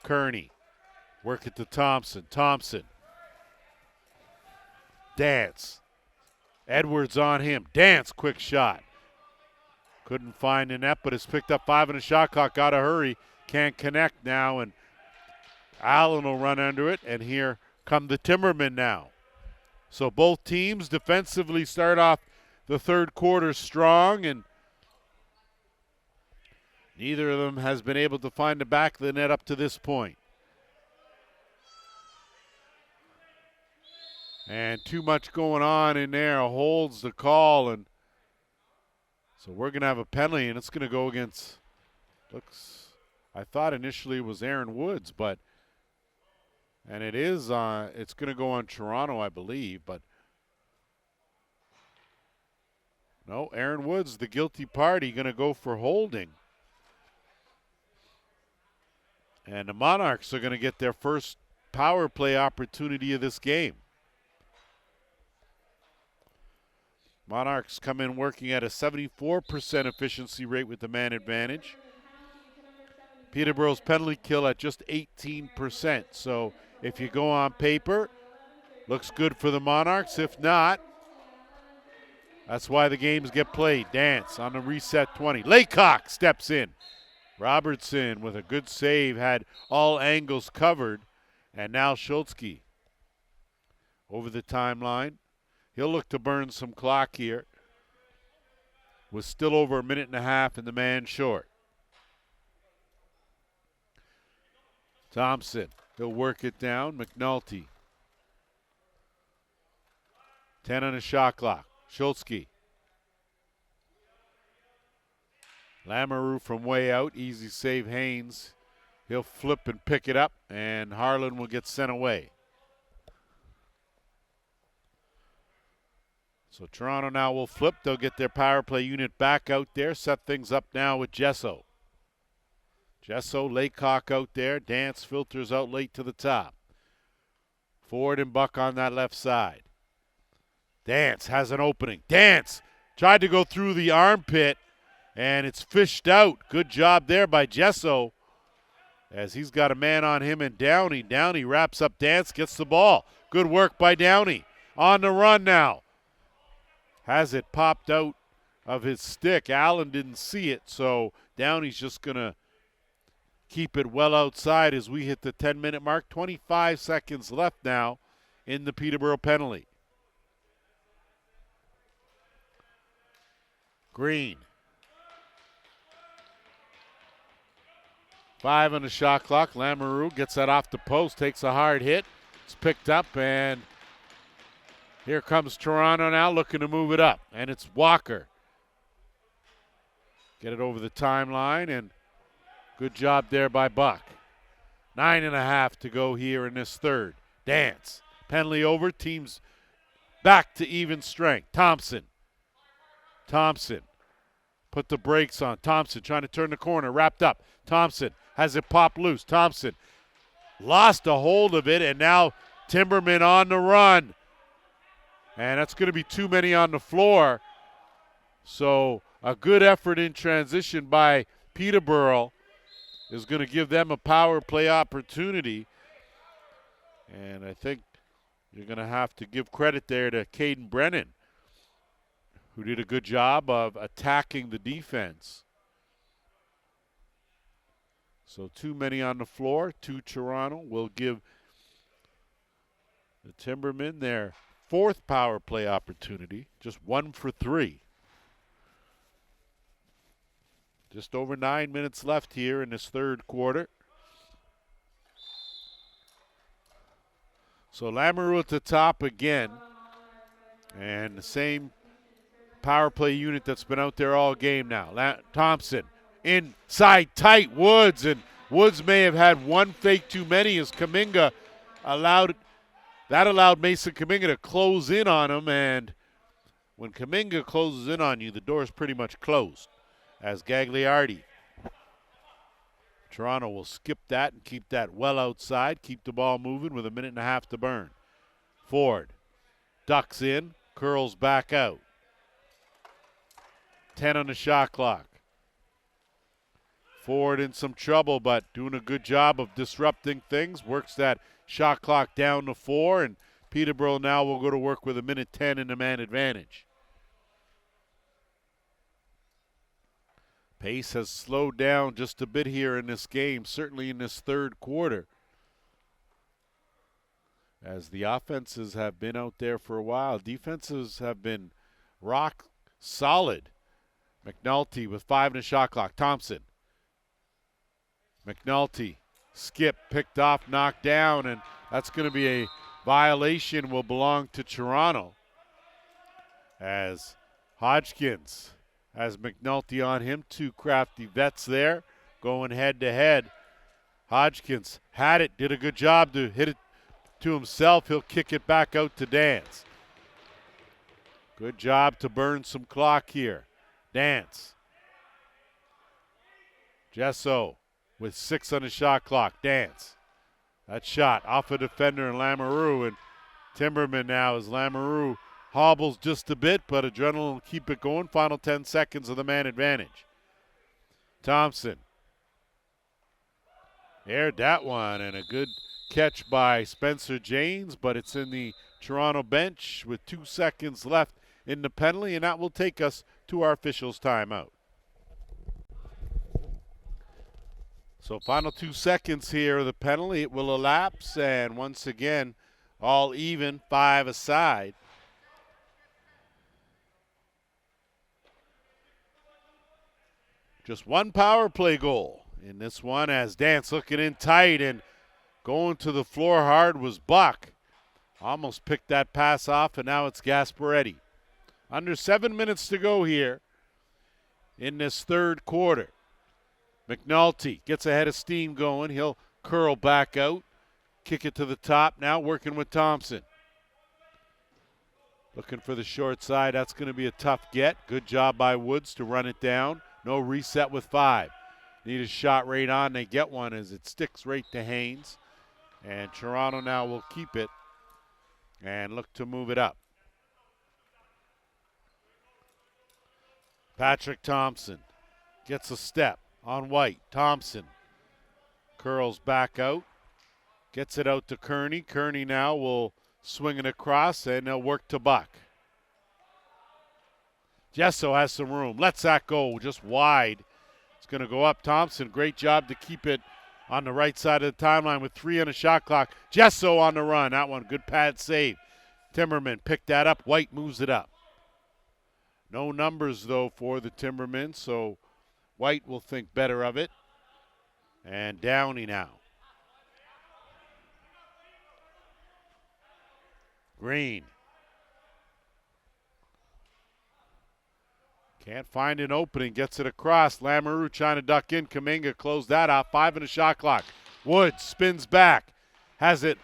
Speaker 1: Kearney, work it to Thompson. Thompson. Dance. Edwards on him. Dance, quick shot. Couldn't find the net, but it's picked up 5 in the shot clock. Got to hurry. Can't connect now, and Allen will run under it, and here come the Timbermen now. So both teams defensively start off the third quarter strong, and neither of them has been able to find the back of the net up to this point. And too much going on in there. Holds the call, and so we're going to have a penalty, and it's going to go against, I thought initially it was Aaron Woods, but, and it is, it's going to go on Toronto, I believe, but no, Aaron Woods, the guilty party, going to go for holding. And the Monarchs are going to get their first power play opportunity of this game. Monarchs come in working at a 74% efficiency rate with the man advantage. Peterborough's penalty kill at just 18%. So if you go on paper, looks good for the Monarchs. If not, that's why the games get played. Dance on the reset 20. Laycock steps in. Robertson with a good save, had all angles covered. And now Schultzke over the timeline. He'll look to burn some clock here. Was still over a minute and a half and the man short. Thompson, he'll work it down. McNulty. 10 on the shot clock. Schultzke. Lamoureux from way out. Easy save, Haynes. He'll flip and pick it up, and Harlan will get sent away. So Toronto now will flip. They'll get their power play unit back out there. Set things up now with Gesso. Gesso, Laycock out there. Dance filters out late to the top. Ford and Buck on that left side. Dance has an opening. Dance tried to go through the armpit, and it's fished out. Good job there by Gesso, as he's got a man on him and Downey. Downey wraps up Dance, gets the ball. Good work by Downey. On the run now. Has it popped out of his stick. Allen didn't see it, so Downey's just going to keep it well outside as we hit the 10-minute mark. 25 seconds left now in the Peterborough penalty. Green. 5 on the shot clock. Lamoureux gets that off the post, takes a hard hit. It's picked up, and here comes Toronto now looking to move it up, and it's Walker. Get it over the timeline, and good job there by Buck. 9.5 to go here in this third. Dance. Penalty over. Teams back to even strength. Thompson. Thompson. Put the brakes on. Thompson trying to turn the corner. Wrapped up. Thompson has it pop loose. Thompson lost a hold of it, and now Timbermen on the run. And that's going to be too many on the floor. So a good effort in transition by Peterborough is going to give them a power play opportunity. And I think you're going to have to give credit there to Caden Brennan, who did a good job of attacking the defense. So too many on the floor. 2 Toronto will give the Timbermen their 4th power play opportunity. Just 1 for 3. Just over 9 minutes left here in this third quarter. So Lamoureux at the top again. And the same power play unit that's been out there all game now. Thompson inside tight Woods, and Woods may have had one fake too many as Kuminga allowed Mason Kuminga to close in on him, and when Kuminga closes in on you, the door is pretty much closed. As Gagliardi, Toronto will skip that and keep that well outside, keep the ball moving with 1.5 minutes to burn. Ford ducks in, curls back out. 10 on the shot clock. Ford in some trouble, but doing a good job of disrupting things. Works that shot clock down to 4, and Peterborough now will go to work with 1:10 minutes in the man advantage. Pace has slowed down just a bit here in this game, certainly in this third quarter, as the offenses have been out there for a while. Defenses have been rock solid. McNulty with 5 in the shot clock. Thompson. McNulty, skip, picked off, knocked down, and that's going to be a violation, will belong to Toronto. As Hodgkins has McNulty on him, 2 crafty vets there going head to head. Hodgkins had it, did a good job to hit it to himself. He'll kick it back out to Dance. Good job to burn some clock here. Dance. Gesso with 6 on the shot clock. Dance. That shot off a defender in Lamoureux, and Timbermen now as Lamoureux hobbles just a bit, but Adrenaline will keep it going. Final 10 seconds of the man advantage. Thompson. Aired that one, and a good catch by Spencer Janes, but it's in the Toronto bench with 2 seconds left in the penalty, and that will take us to our officials' timeout. So final 2 seconds here of the penalty. It will elapse, and once again, all even, 5 aside. Just one power play goal in this one, as Dance looking in tight and going to the floor hard was Buck. Almost picked that pass off, and now it's Gasparetti. Under 7 minutes to go here in this third quarter. McNulty gets ahead of steam going. He'll curl back out, kick it to the top now, working with Thompson. Looking for the short side. That's going to be a tough get. Good job by Woods to run it down. No reset with 5. Need a shot right on. They get one as it sticks right to Haynes. And Toronto now will keep it and look to move it up. Patrick Thompson gets a step on White. Thompson curls back out. Gets it out to Kearney. Kearney now will swing it across, and they'll work to Buck. Gesso has some room. Lets that go just wide. It's going to go up. Thompson, great job to keep it on the right side of the timeline with 3 on the shot clock. Gesso on the run. That one, good pad save. Timbermen picked that up. White moves it up. No numbers, though, for the Timbermen, so White will think better of it. And Downey now. Green. Can't find an opening. Gets it across. Lamoureux trying to duck in. Kuminga closed that out. 5 on the shot clock. Woods spins back. Has it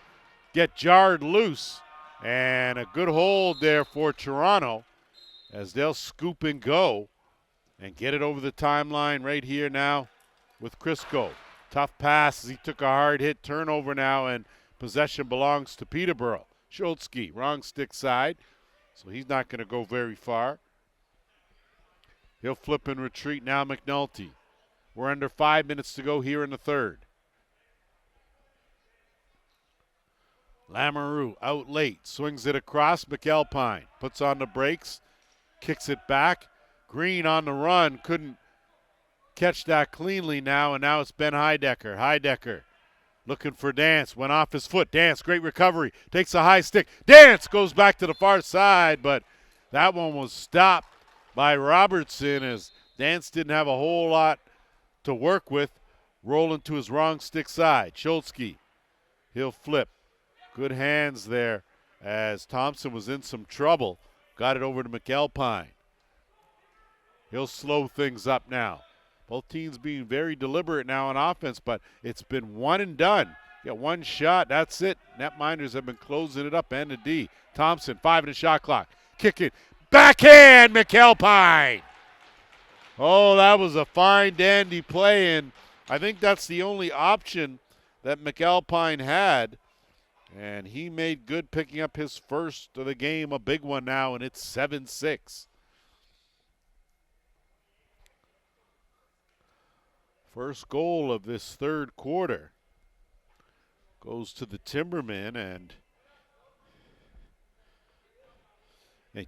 Speaker 1: get jarred loose. And a good hold there for Toronto as they'll scoop and go and get it over the timeline right here now with Crisco. Tough pass as he took a hard hit. Turnover now, and possession belongs to Peterborough. Schultzky, wrong stick side, so he's not going to go very far. He'll flip and retreat now. McNulty. We're under 5 minutes to go here in the third. Lamoureux out late, swings it across. McAlpine puts on the brakes, kicks it back. Green on the run, couldn't catch that cleanly now, and now it's Ben Heidecker. Heidecker looking for Dance, went off his foot. Dance, great recovery, takes a high stick. Dance goes back to the far side, but that one was stopped by Robertson as Dance didn't have a whole lot to work with, rolling to his wrong stick side. Schultzke, he'll flip. Good hands there as Thompson was in some trouble. Got it over to McAlpine. He'll slow things up now. Both teams being very deliberate now on offense, but it's been one and done. Get one shot, that's it. Netminders have been closing it up, end to D. Thompson, 5 in the shot clock. Kicking, backhand, McAlpine. Oh, that was a fine dandy play, and I think that's the only option that McAlpine had. And he made good picking up his first of the game, a big one now, and it's 7-6. First goal of this third quarter goes to the Timbermen, and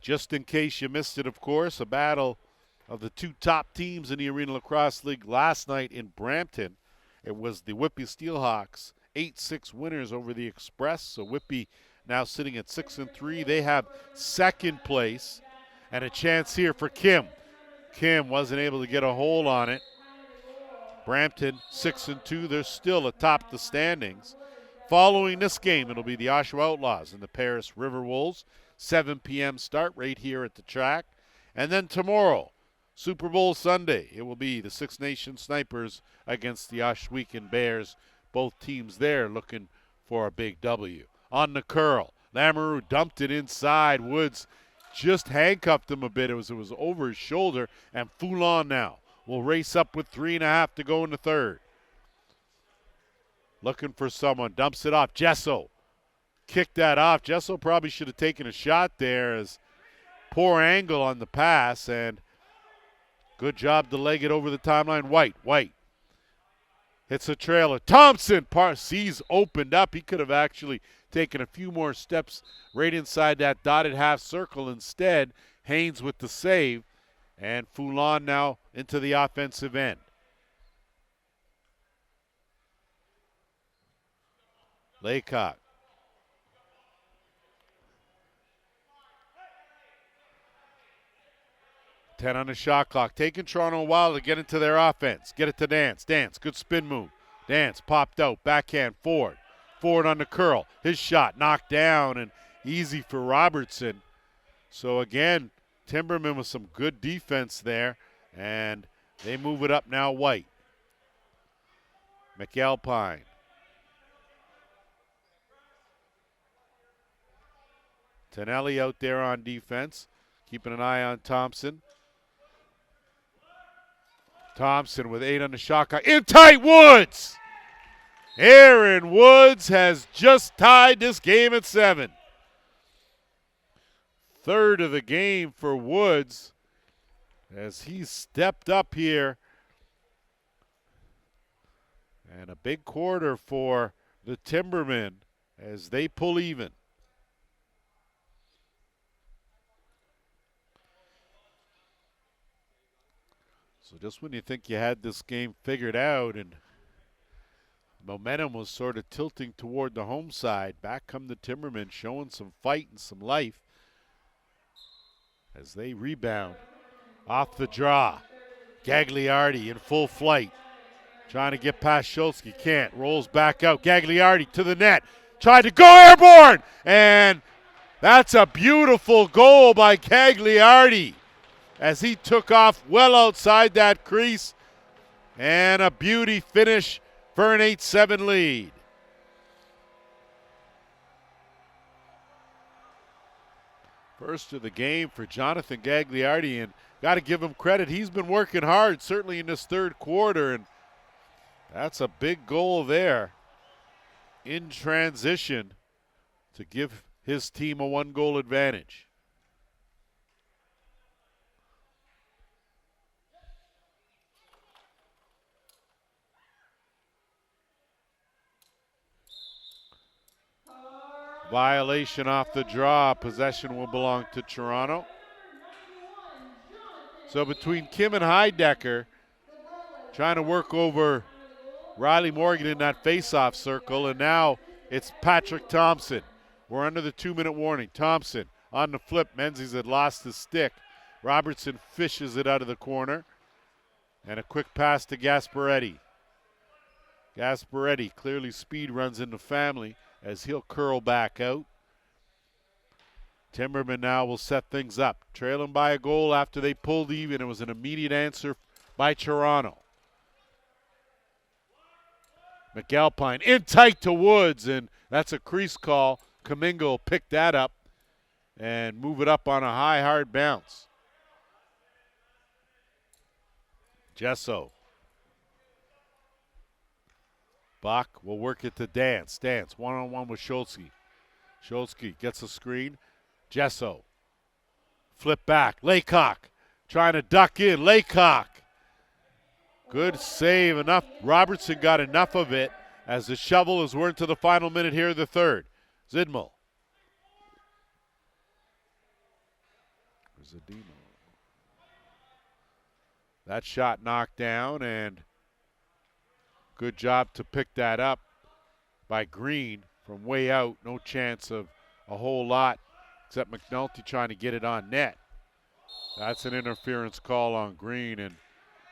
Speaker 1: just in case you missed it, of course, a battle of the two top teams in the Arenalacrosseleague last night in Brampton. It was the Whitby Steelhawks, 8-6 winners over the Express. So Whitby now sitting at 6-3. They have second place and a chance here for Kim. Kim wasn't able to get a hold on it. Brampton 6-2. They're still atop the standings. Following this game, it'll be the Oshawa Outlaws and the Paris River Wolves. 7 p.m. start right here at the track. And then tomorrow, Super Bowl Sunday, it will be the Six Nations Snipers against the Ohsweken Bears. Both teams there looking for a big W. On the curl, Lamoureux dumped it inside. Woods just handcuffed him a bit. It was over his shoulder, and Foulon now will race up with 3.5 to go in the third. Looking for someone, dumps it off. Gesso kicked that off. Gesso probably should have taken a shot there, as poor angle on the pass, and good job to leg it over the timeline. White hits a trailer. Thompson sees opened up. He could have actually taken a few more steps right inside that dotted half circle. Instead, Haynes with the save, and Foulon now into the offensive end. Laycock. 10 on the shot clock. Taking Toronto a while to get into their offense. Get it to Dance. Dance, good spin move. Dance popped out, backhand, forward. Forward on the curl. His shot knocked down and easy for Robertson. So again, Timbermen with some good defense there, and they move it up now. White. McAlpine. Tonelli out there on defense, keeping an eye on Thompson. Thompson with 8 on the shot clock. In tight, Woods! Aaron Woods has just tied this game at 7. Third of the game for Woods as he stepped up here. And a big quarter for the Timbermen as they pull even. So just when you think you had this game figured out and momentum was sort of tilting toward the home side, back come the Timbermen showing some fight and some life as they rebound off the draw. Gagliardi in full flight, trying to get past Schultzke, can't, rolls back out. Gagliardi to the net, tried to go airborne, and that's a beautiful goal by Gagliardi as he took off well outside that crease, and a beauty finish for an 8-7 lead. First of the game for Jonathan Gagliardi, and got to give him credit. He's been working hard, certainly in this third quarter, and that's a big goal there in transition to give his team a 1-goal advantage. Violation off the draw. Possession will belong to Toronto. So between Kim and Heidecker, trying to work over Riley Morgan in that face-off circle, and now it's Patrick Thompson. We're under the 2-minute warning. Thompson on the flip. Menzies had lost his stick. Robertson fishes it out of the corner. And a quick pass to Gasparetti. Gasparetti, clearly speed runs in the family as he'll curl back out. Timbermen now will set things up. Trailing by a goal after they pulled even. It was an immediate answer by Toronto. McAlpine in tight to Woods, and that's a crease call. Kuminga will pick that up and move it up on a high, hard bounce. Jesso. Bach will work it to Dance. Dance one-on-one with Schultzky. Schultzky gets a screen. Jesso. Flip back. Laycock trying to duck in. Laycock. Good save. Enough. Robertson got enough of it as the shovel is worked to the final minute here of the third. Zidmal. That shot knocked down, and good job to pick that up by Green from way out. No chance of a whole lot except McNulty trying to get it on net. That's an interference call on Green, and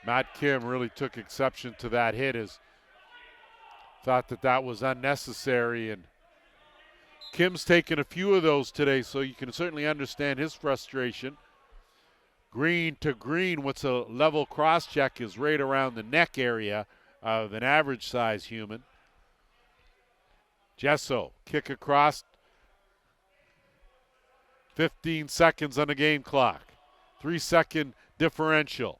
Speaker 1: Matt Kim really took exception to that hit, as thought that was unnecessary, and Kim's taken a few of those today, so you can certainly understand his frustration. Green to Green, what's a level cross check is right around the neck area of an average size human. Jesso, kick across. 15 seconds on the game clock. 3-second differential.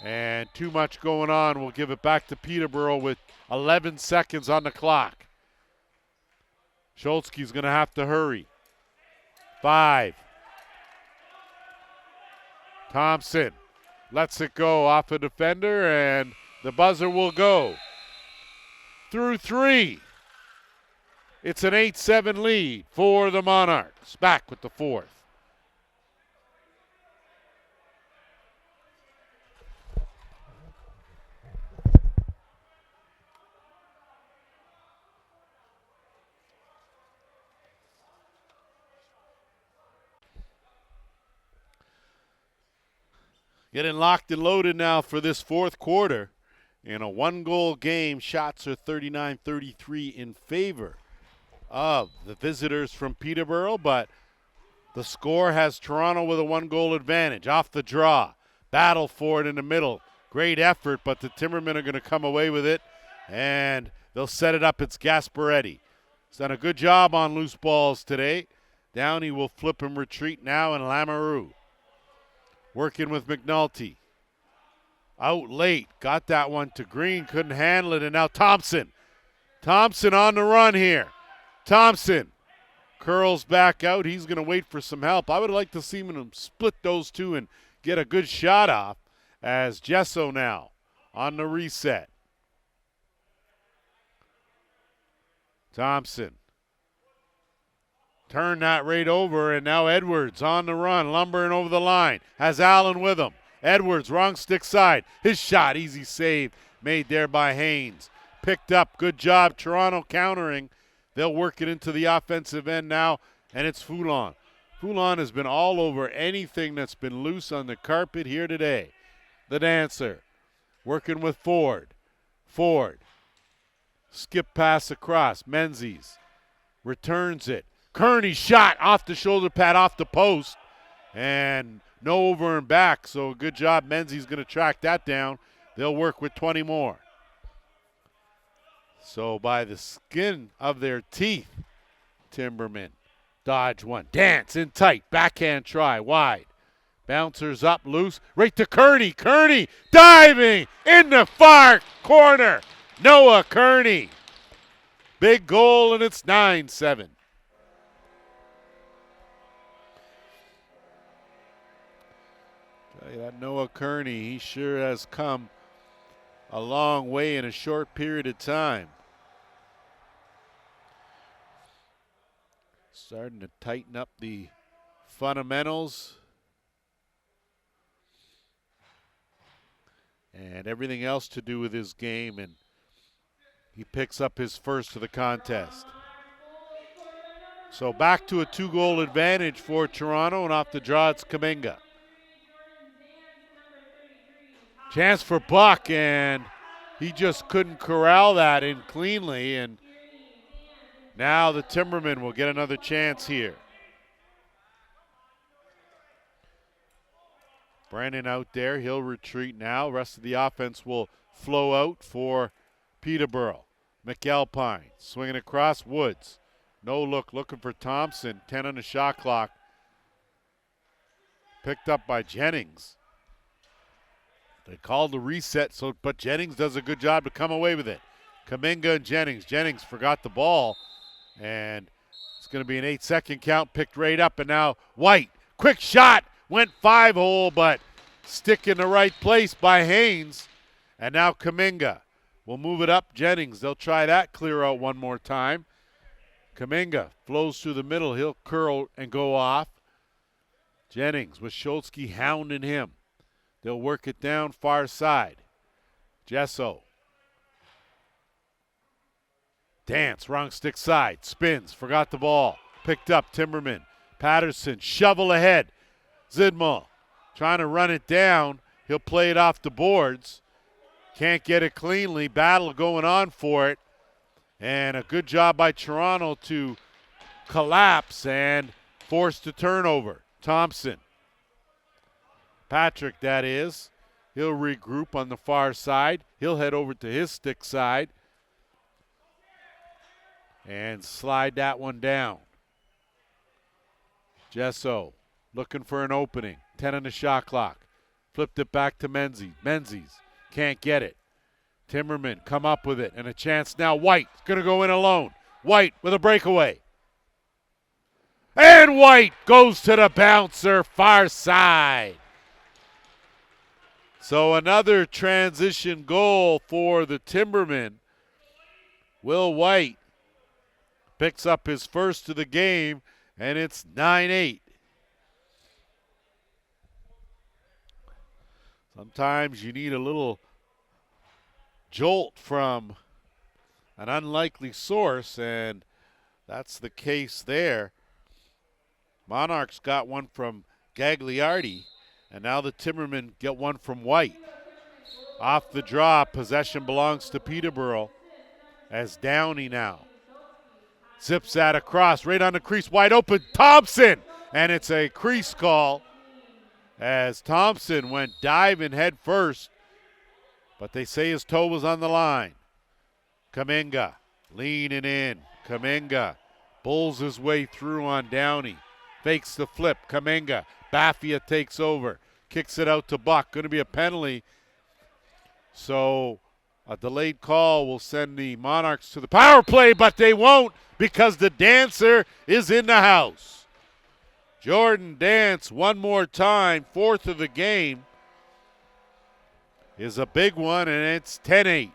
Speaker 1: And too much going on. We'll give it back to Petterborough with 11 seconds on the clock. Schultzky's going to have to hurry. 5. Thompson lets it go off a defender, and the buzzer will go. Through 3. It's an 8-7 lead for the Monarchs. Back with the fourth. Getting locked and loaded now for this fourth quarter. In a one-goal game, shots are 39-33 in favor of the visitors from Petterborough, but the score has Toronto with a one-goal advantage. Off the draw, battle for it in the middle. Great effort, but the Timbermen are going to come away with it, and they'll set it up. It's Gasparetti. He's done a good job on loose balls today. Downey will flip and retreat now, and Lamoureux working with McNulty. Out late, got that one to Green, couldn't handle it, and now Thompson. Thompson on the run here. Thompson curls back out. He's going to wait for some help. I would like to see him split those two and get a good shot off, as Jesso now on the reset. Thompson. Turn that right over, and now Edwards on the run, lumbering over the line. Has Allen with him. Edwards, wrong stick side. His shot, easy save, made there by Haynes. Picked up, good job. Toronto countering. They'll work it into the offensive end now, and it's Foulon. Foulon has been all over anything that's been loose on the carpet here today. The dancer, working with Ford. Ford, skip pass across. Menzies returns it. Kearney shot off the shoulder pad, off the post, and no over and back, so good job. Menzies going to track that down. They'll work with 20 more. So by the skin of their teeth, Timbermen dodge one. Dance in tight, backhand try, wide. Bouncers up, loose, right to Kearney. Kearney diving in the far corner. Noah Kearney. Big goal, and it's 9-7. That Noah Kearney, he sure has come a long way in a short period of time. Starting to tighten up the fundamentals and everything else to do with his game, and he picks up his first of the contest. So back to a 2-goal advantage for Toronto, and off the draw it's Kuminga. Chance for Buck, and he just couldn't corral that in cleanly, and now the Timbermen will get another chance here. Brennan out there, he'll retreat now. Rest of the offense will flow out for Peterborough. McAlpine swinging across. Woods. No look, looking for Thompson. 10 on the shot clock. Picked up by Jennings. They called the reset, but Jennings does a good job to come away with it. Kuminga and Jennings. Jennings forgot the ball, and it's going to be an 8-second count. Picked right up, and now White. Quick shot. Went 5-hole, but stick in the right place by Haynes. And now Kuminga will move it up. Jennings, they'll try that clear out one more time. Kuminga flows through the middle. He'll curl and go off. Jennings with Schultzke hounding him. They'll work it down far side. Jesso. Dance, wrong stick side. Spins, forgot the ball. Picked up, Timberman. Patterson, shovel ahead. Zidmal trying to run it down. He'll play it off the boards. Can't get it cleanly. Battle going on for it. And a good job by Toronto to collapse and force the turnover. Thompson. Patrick, that is. He'll regroup on the far side. He'll head over to his stick side and slide that one down. Jesso looking for an opening. 10 on the shot clock. Flipped it back to Menzies. Menzies can't get it. Timberman come up with it, and a chance now. White going to go in alone. White with a breakaway. And White goes to the bouncer, far side. So another transition goal for the Timbermen. Will White picks up his first of the game, and it's 9-8. Sometimes you need a little jolt from an unlikely source, and that's the case there. Monarchs got one from Gagliardi, and now the Timbermen get one from White. Off the draw, possession belongs to Peterborough as Downey now zips that across, right on the crease, wide open, Thompson! And it's a crease call as Thompson went diving head first, but they say his toe was on the line. Kuminga leaning in. Kuminga bulls his way through on Downey. Fakes the flip. Kuminga. Baffia takes over. Kicks it out to Buck. Going to be a penalty. So a delayed call will send the Monarchs to the power play, but they won't because the dancer is in the house. Jordan Dance one more time. Fourth of the game is a big one, and it's 10-8.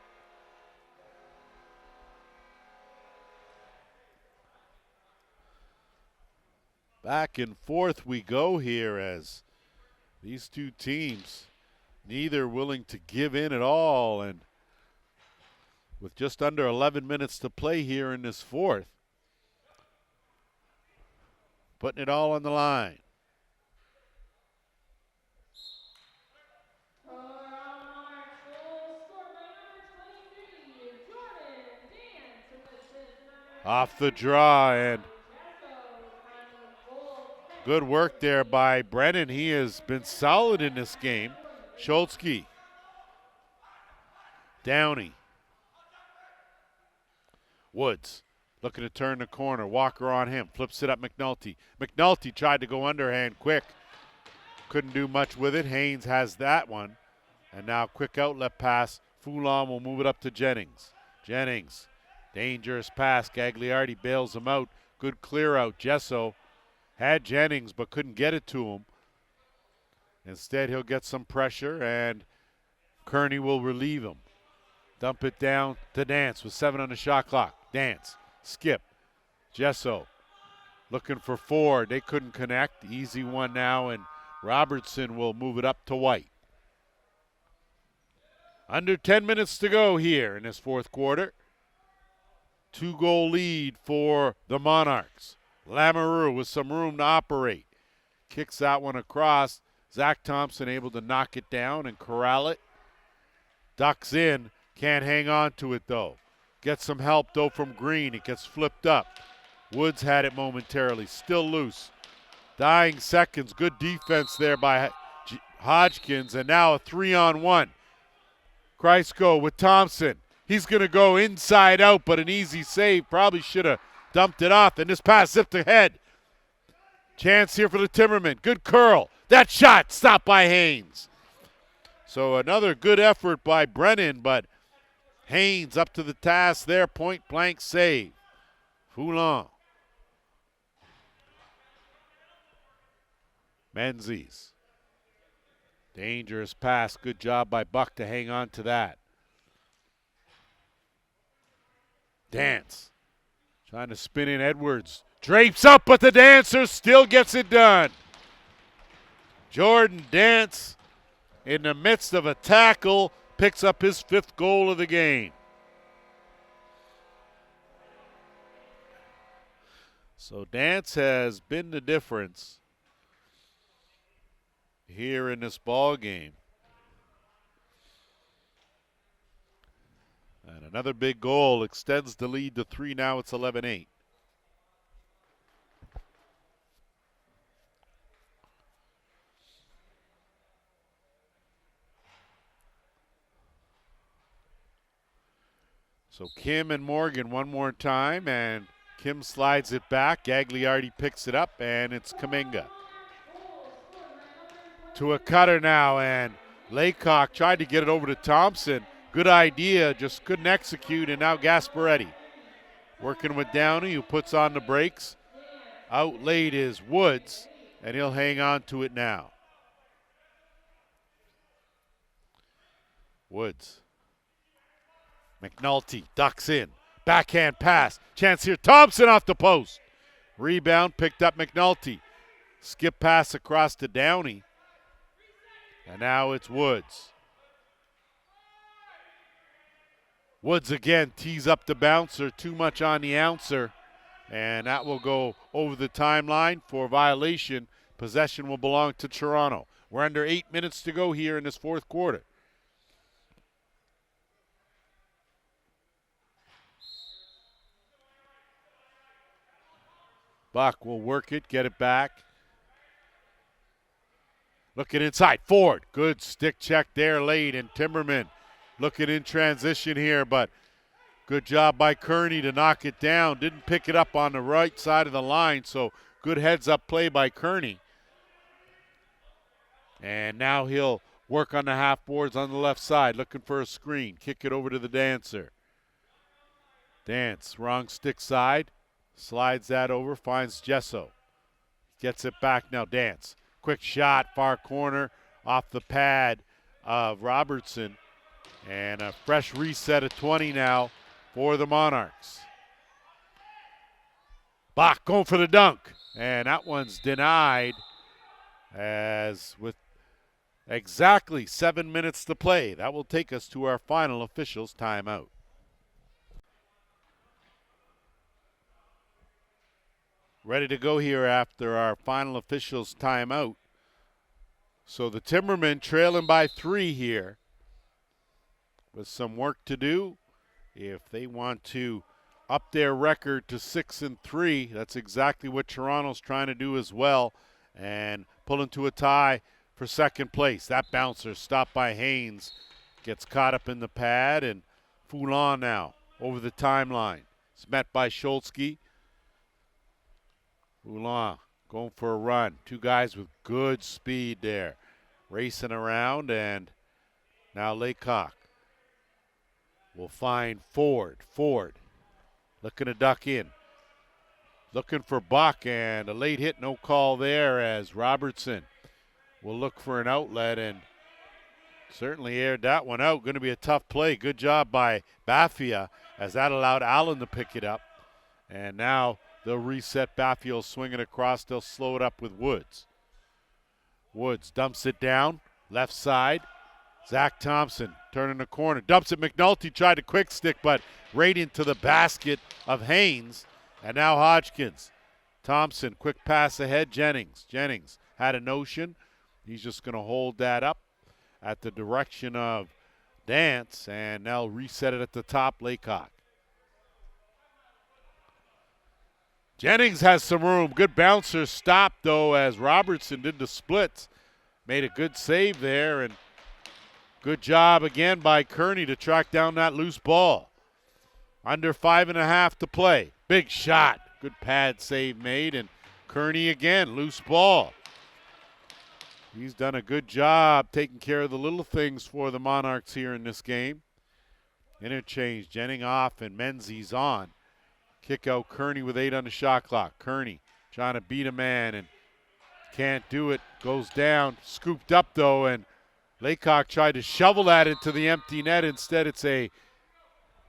Speaker 1: Back and forth we go here as these two teams neither willing to give in at all, and with just under 11 minutes to play here in this fourth, putting it all on the line. Off the draw, and good work there by Brennan. He has been solid in this game. Schultzke. Downey. Woods looking to turn the corner. Walker on him. Flips it up McNulty. McNulty tried to go underhand quick. Couldn't do much with it. Haynes has that one. And now quick outlet pass. Foulon will move it up to Jennings. Jennings. Dangerous pass. Gagliardi bails him out. Good clear out. Jesso had Jennings but couldn't get it to him. Instead, he'll get some pressure, and Kearney will relieve him. Dump it down to Dance with 7 on the shot clock. Dance, skip. Jesso looking for 4. They couldn't connect. Easy one now, and Robertson will move it up to White. Under 10 minutes to go here in this fourth quarter. 2-goal lead for the Monarchs. Lamoureux with some room to operate. Kicks that one across. Zach Thompson able to knock it down and corral it. Ducks in, can't hang on to it though. Gets some help though from Green. It gets flipped up. Woods had it momentarily, still loose. Dying seconds, good defense there by Hodgkins, and now a 3-on-1. Kreisco with Thompson. He's going to go inside out, but an easy save. Probably should have dumped it off, and this pass zipped ahead. Chance here for the Timbermen. Good curl. That shot stopped by Haynes. So another good effort by Brennan, but Haynes up to the task there. Point blank save. Foulon. Menzies. Dangerous pass. Good job by Buck to hang on to that. Dance. Trying to spin in Edwards. Drapes up, but the Dancer still gets it done. Jordan Dance, in the midst of a tackle, picks up his 5th goal of the game. So Dance has been the difference here in this ball game. And another big goal extends the lead to 3. Now it's 11-8. So Kim and Morgan one more time, and Kim slides it back. Gagliardi picks it up, and it's Kaminga. To a cutter now, and Laycock tried to get it over to Thompson. Good idea, just couldn't execute, and now Gasparetti. Working with Downey, who puts on the brakes. Out late is Woods, and he'll hang on to it now. Woods. McNulty ducks in. Backhand pass. Chance here. Thompson off the post. Rebound picked up McNulty. Skip pass across to Downey. And now it's Woods. Woods again tees up the bouncer. Too much on the ouncer. And that will go over the timeline for violation. Possession will belong to Toronto. We're under 8 minutes to go here in this 4th quarter. Buck will work it, get it back. Looking inside, Ford. Good stick check there late, and Timberman looking in transition here, but good job by Kearney to knock it down. Didn't pick it up on the right side of the line, so good heads-up play by Kearney. And now he'll work on the half boards on the left side, looking for a screen. Kick it over to the Dancer. Dance, wrong stick side. Slides that over, finds Gesso. Gets it back now, Dance. Quick shot, far corner, off the pad of Robertson. And a fresh reset of 20 now for the Monarchs. Bach going for the dunk. And that one's denied, as with exactly 7 minutes to play. That will take us to our final officials timeout. Ready to go here after our final officials timeout. So the Timbermen trailing by 3 here, with some work to do. If they want to up their record to 6-3, that's exactly what Toronto's trying to do as well, and pull into a tie for 2nd place. That bouncer stopped by Haynes, gets caught up in the pad, and Foulon now over the timeline. It's met by Scholzke. Foulon going for a run. 2 guys with good speed there, racing around, and now Laycock will find Ford. Ford looking to duck in. Looking for Buck, and a late hit, no call there, as Robertson will look for an outlet and certainly aired that one out. Going to be a tough play. Good job by Baffia, as that allowed Allen to pick it up. And now they'll reset. Baffia swinging across. They'll slow it up with Woods. Woods dumps it down, left side. Zach Thompson turning the corner, dumps it. McNulty tried to quick stick, but right into the basket of Haynes. And now Hodgkins. Thompson, quick pass ahead. Jennings had a notion. He's just going to hold that up at the direction of Dance, and now reset it at the top, Laycock. Jennings has some room. Good bouncer stop, though, as Robertson did the splits. Made a good save there, and good job again by Kearney to track down that loose ball. Under 5.5 to play. Big shot. Good pad save made, and Kearney again, loose ball. He's done a good job taking care of the little things for the Monarchs here in this game. Interchange, Jennings off and Menzies on. Kick out Kearney with 8 on the shot clock. Kearney trying to beat a man and can't do it. Goes down, scooped up though, and Laycock tried to shovel that into the empty net. Instead, it's a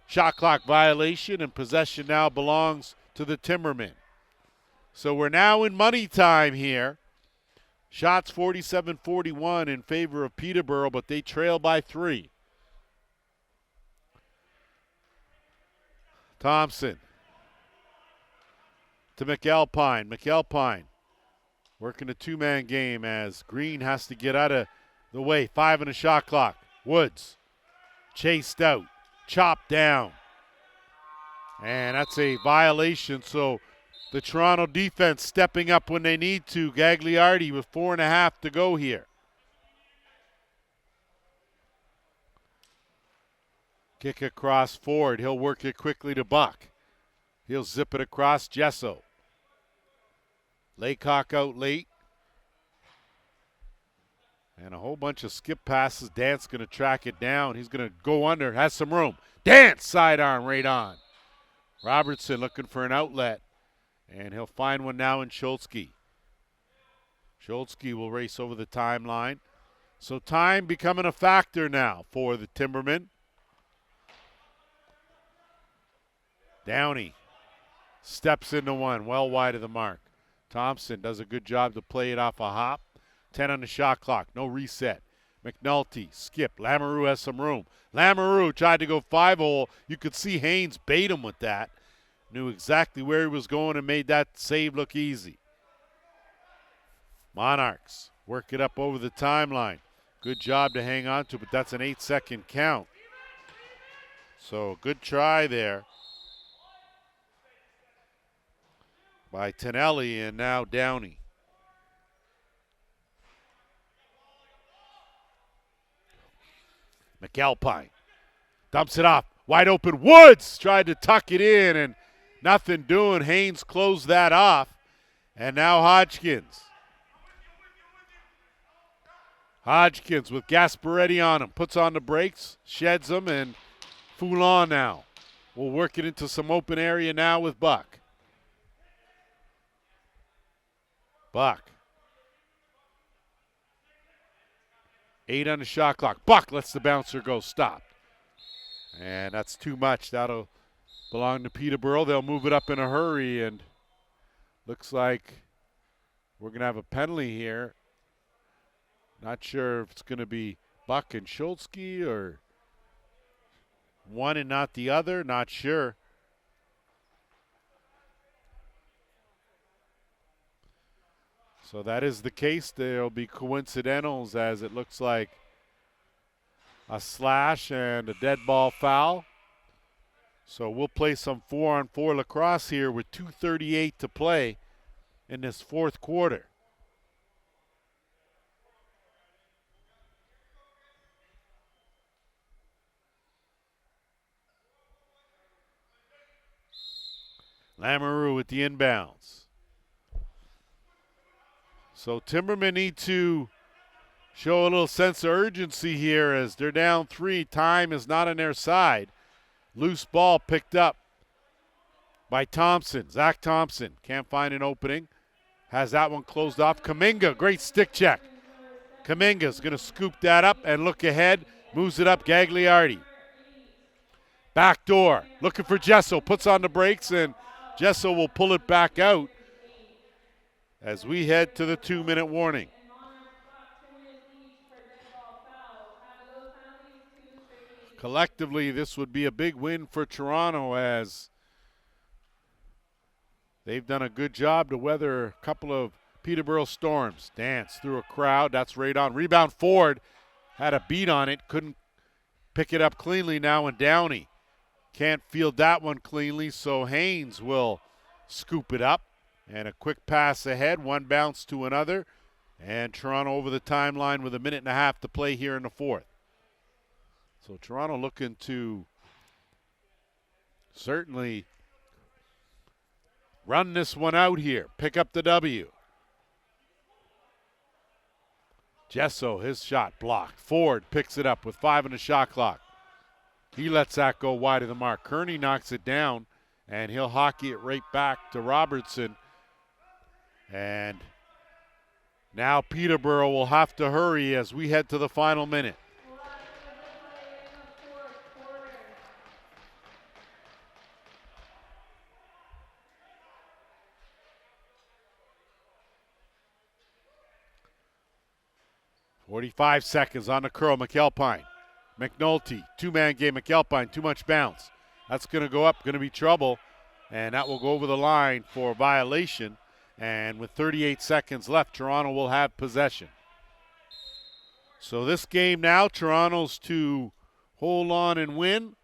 Speaker 1: shot clock violation, and possession now belongs to the Timbermen. So we're now in money time here. Shots 47-41 in favor of Petterborough, but they trail by 3. Thompson to McAlpine. McAlpine working a two-man game as Green has to get out of the way. 5 on the shot clock. Woods chased out, chopped down. And that's a violation, so the Toronto defense stepping up when they need to. Gagliardi with 4.5 to go here. Kick across Ford. He'll work it quickly to Buck. He'll zip it across Gesso. Laycock out late. And a whole bunch of skip passes. Dance going to track it down. He's going to go under. Has some room. Dance sidearm right on. Robertson looking for an outlet. And he'll find one now in Schultzke. Schultzke will race over the timeline. So time becoming a factor now for the Timbermen. Downey steps into one, well wide of the mark. Thompson does a good job to play it off a hop. 10 on the shot clock, no reset. McNulty, skip. Lamoureux has some room. Lamoureux tried to go 5-hole. You could see Haynes bait him with that. Knew exactly where he was going and made that save look easy. Monarchs work it up over the timeline. Good job to hang on to, but that's an 8-second count. So good try there by Tonelli, and now Downey. McAlpine dumps it off. Wide open. Woods tried to tuck it in, and nothing doing. Haynes closed that off. And now Hodgkins. Hodgkins with Gasparetti on him. Puts on the brakes, sheds them, and Foulon now will work it into some open area now with Buck. Buck. 8 on the shot clock. Buck lets the bouncer go. Stopped. And that's too much. That'll belong to Petterborough. They'll move it up in a hurry, and looks like we're going to have a penalty here. Not sure if it's going to be Buck and Schultzke or one and not the other. Not sure. So that is the case. There'll be coincidentals as it looks like a slash and a dead ball foul. So we'll play some 4-on-4 lacrosse here with 2:38 to play in this fourth quarter. Lamoureux with the inbounds. So Timbermen need to show a little sense of urgency here as they're down 3. Time is not on their side. Loose ball picked up by Thompson. Zach Thompson can't find an opening. Has that one closed off. Kaminga, great stick check. Kaminga's going to scoop that up and look ahead. Moves it up, Gagliardi. Back door, looking for Gesso. Puts on the brakes, and Gesso will pull it back out as we head to the 2-minute warning. Collectively, this would be a big win for Toronto as they've done a good job to weather a couple of Petterborough storms. Dance through a crowd. That's right on. Rebound Ford. Had a beat on it. Couldn't pick it up cleanly now, and Downey can't field that one cleanly, so Haynes will scoop it up. And a quick pass ahead, one bounce to another. And Toronto over the timeline with 1.5 minutes to play here in the fourth. So Toronto looking to certainly run this one out here, pick up the W. Gesso, his shot blocked. Ford picks it up with 5 on the shot clock. He lets that go wide of the mark. Kearney knocks it down, and he'll hockey it right back to Robertson. And now Peterborough will have to hurry as we head to the final minute. .45 seconds on the curl, McAlpine. McNulty, two-man game, McAlpine, too much bounce. That's going to go up, going to be trouble, and that will go over the line for violation. And with 38 seconds left, Toronto will have possession. So this game now, Toronto's to hold on and win.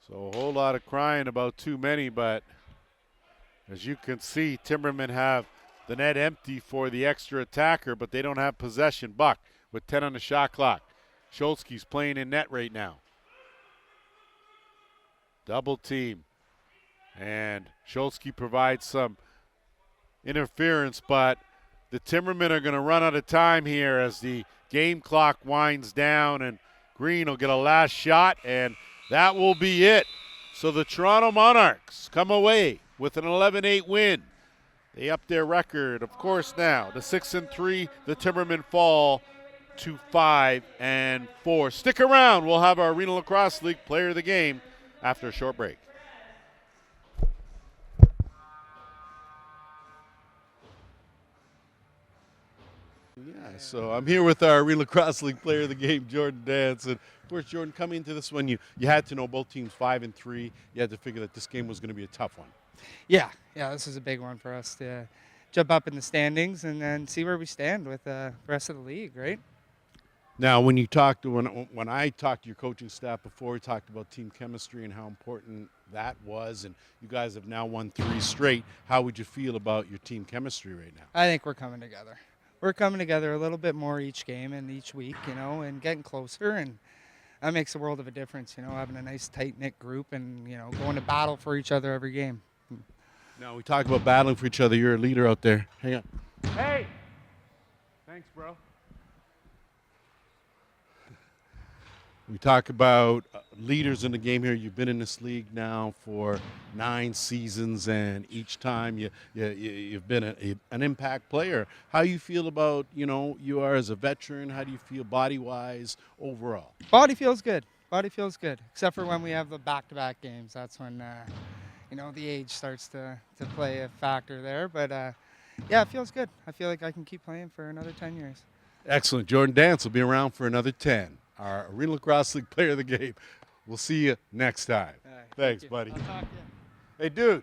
Speaker 1: So a whole lot of crying about too many, but as you can see, Timbermen have the net empty for the extra attacker, but they don't have possession. Buck with 10 on the shot clock. Schultzke's playing in net right now. Double team. And Schultzke provides some interference, but the Timbermen are going to run out of time here as the game clock winds down, and Green will get a last shot, and that will be it. So the Toronto Monarchs come away with an 11-8 win. They up their record, of course, now. The 6-3, the Timbermen fall to 5-4. Stick around. We'll have our Arenalacrosseleague player of the game after a short break. Yeah, so I'm here with our Arenalacrosseleague player of the game, Jordan Dance. And of course, Jordan, coming into this one, you had to know both teams 5-3. You had to figure that this game was going to be a tough one.
Speaker 2: Yeah, this is a big one for us to jump up in the standings and then see where we stand with the rest of the league, right?
Speaker 1: Now, when I talked to your coaching staff before, we talked about team chemistry and how important that was, and you guys have now won 3 straight. How would you feel about your team chemistry right now?
Speaker 2: I think we're coming together. We're coming together a little bit more each game and each week, and getting closer, and that makes a world of a difference, having a nice tight-knit group and, going to battle for each other every game.
Speaker 1: Now, we talk about battling for each other. You're a leader out there. Hang on. Hey! Thanks, bro. We talk about leaders in the game here. You've been in this league now for 9 seasons, and each time you've been an impact player. How you feel about, you are as a veteran? How do you feel body-wise overall?
Speaker 2: Body feels good. Body feels good, except for when we have the back-to-back games. That's when, the age starts to play a factor there. But, yeah, it feels good. I feel like I can keep playing for another 10 years.
Speaker 1: Excellent. Jordan Dance will be around for another 10. Our Arenalacrosseleague player of the game. We'll see you next time.
Speaker 2: Right,
Speaker 1: Thanks, buddy.
Speaker 2: I'll talk to you.
Speaker 1: Hey, dude.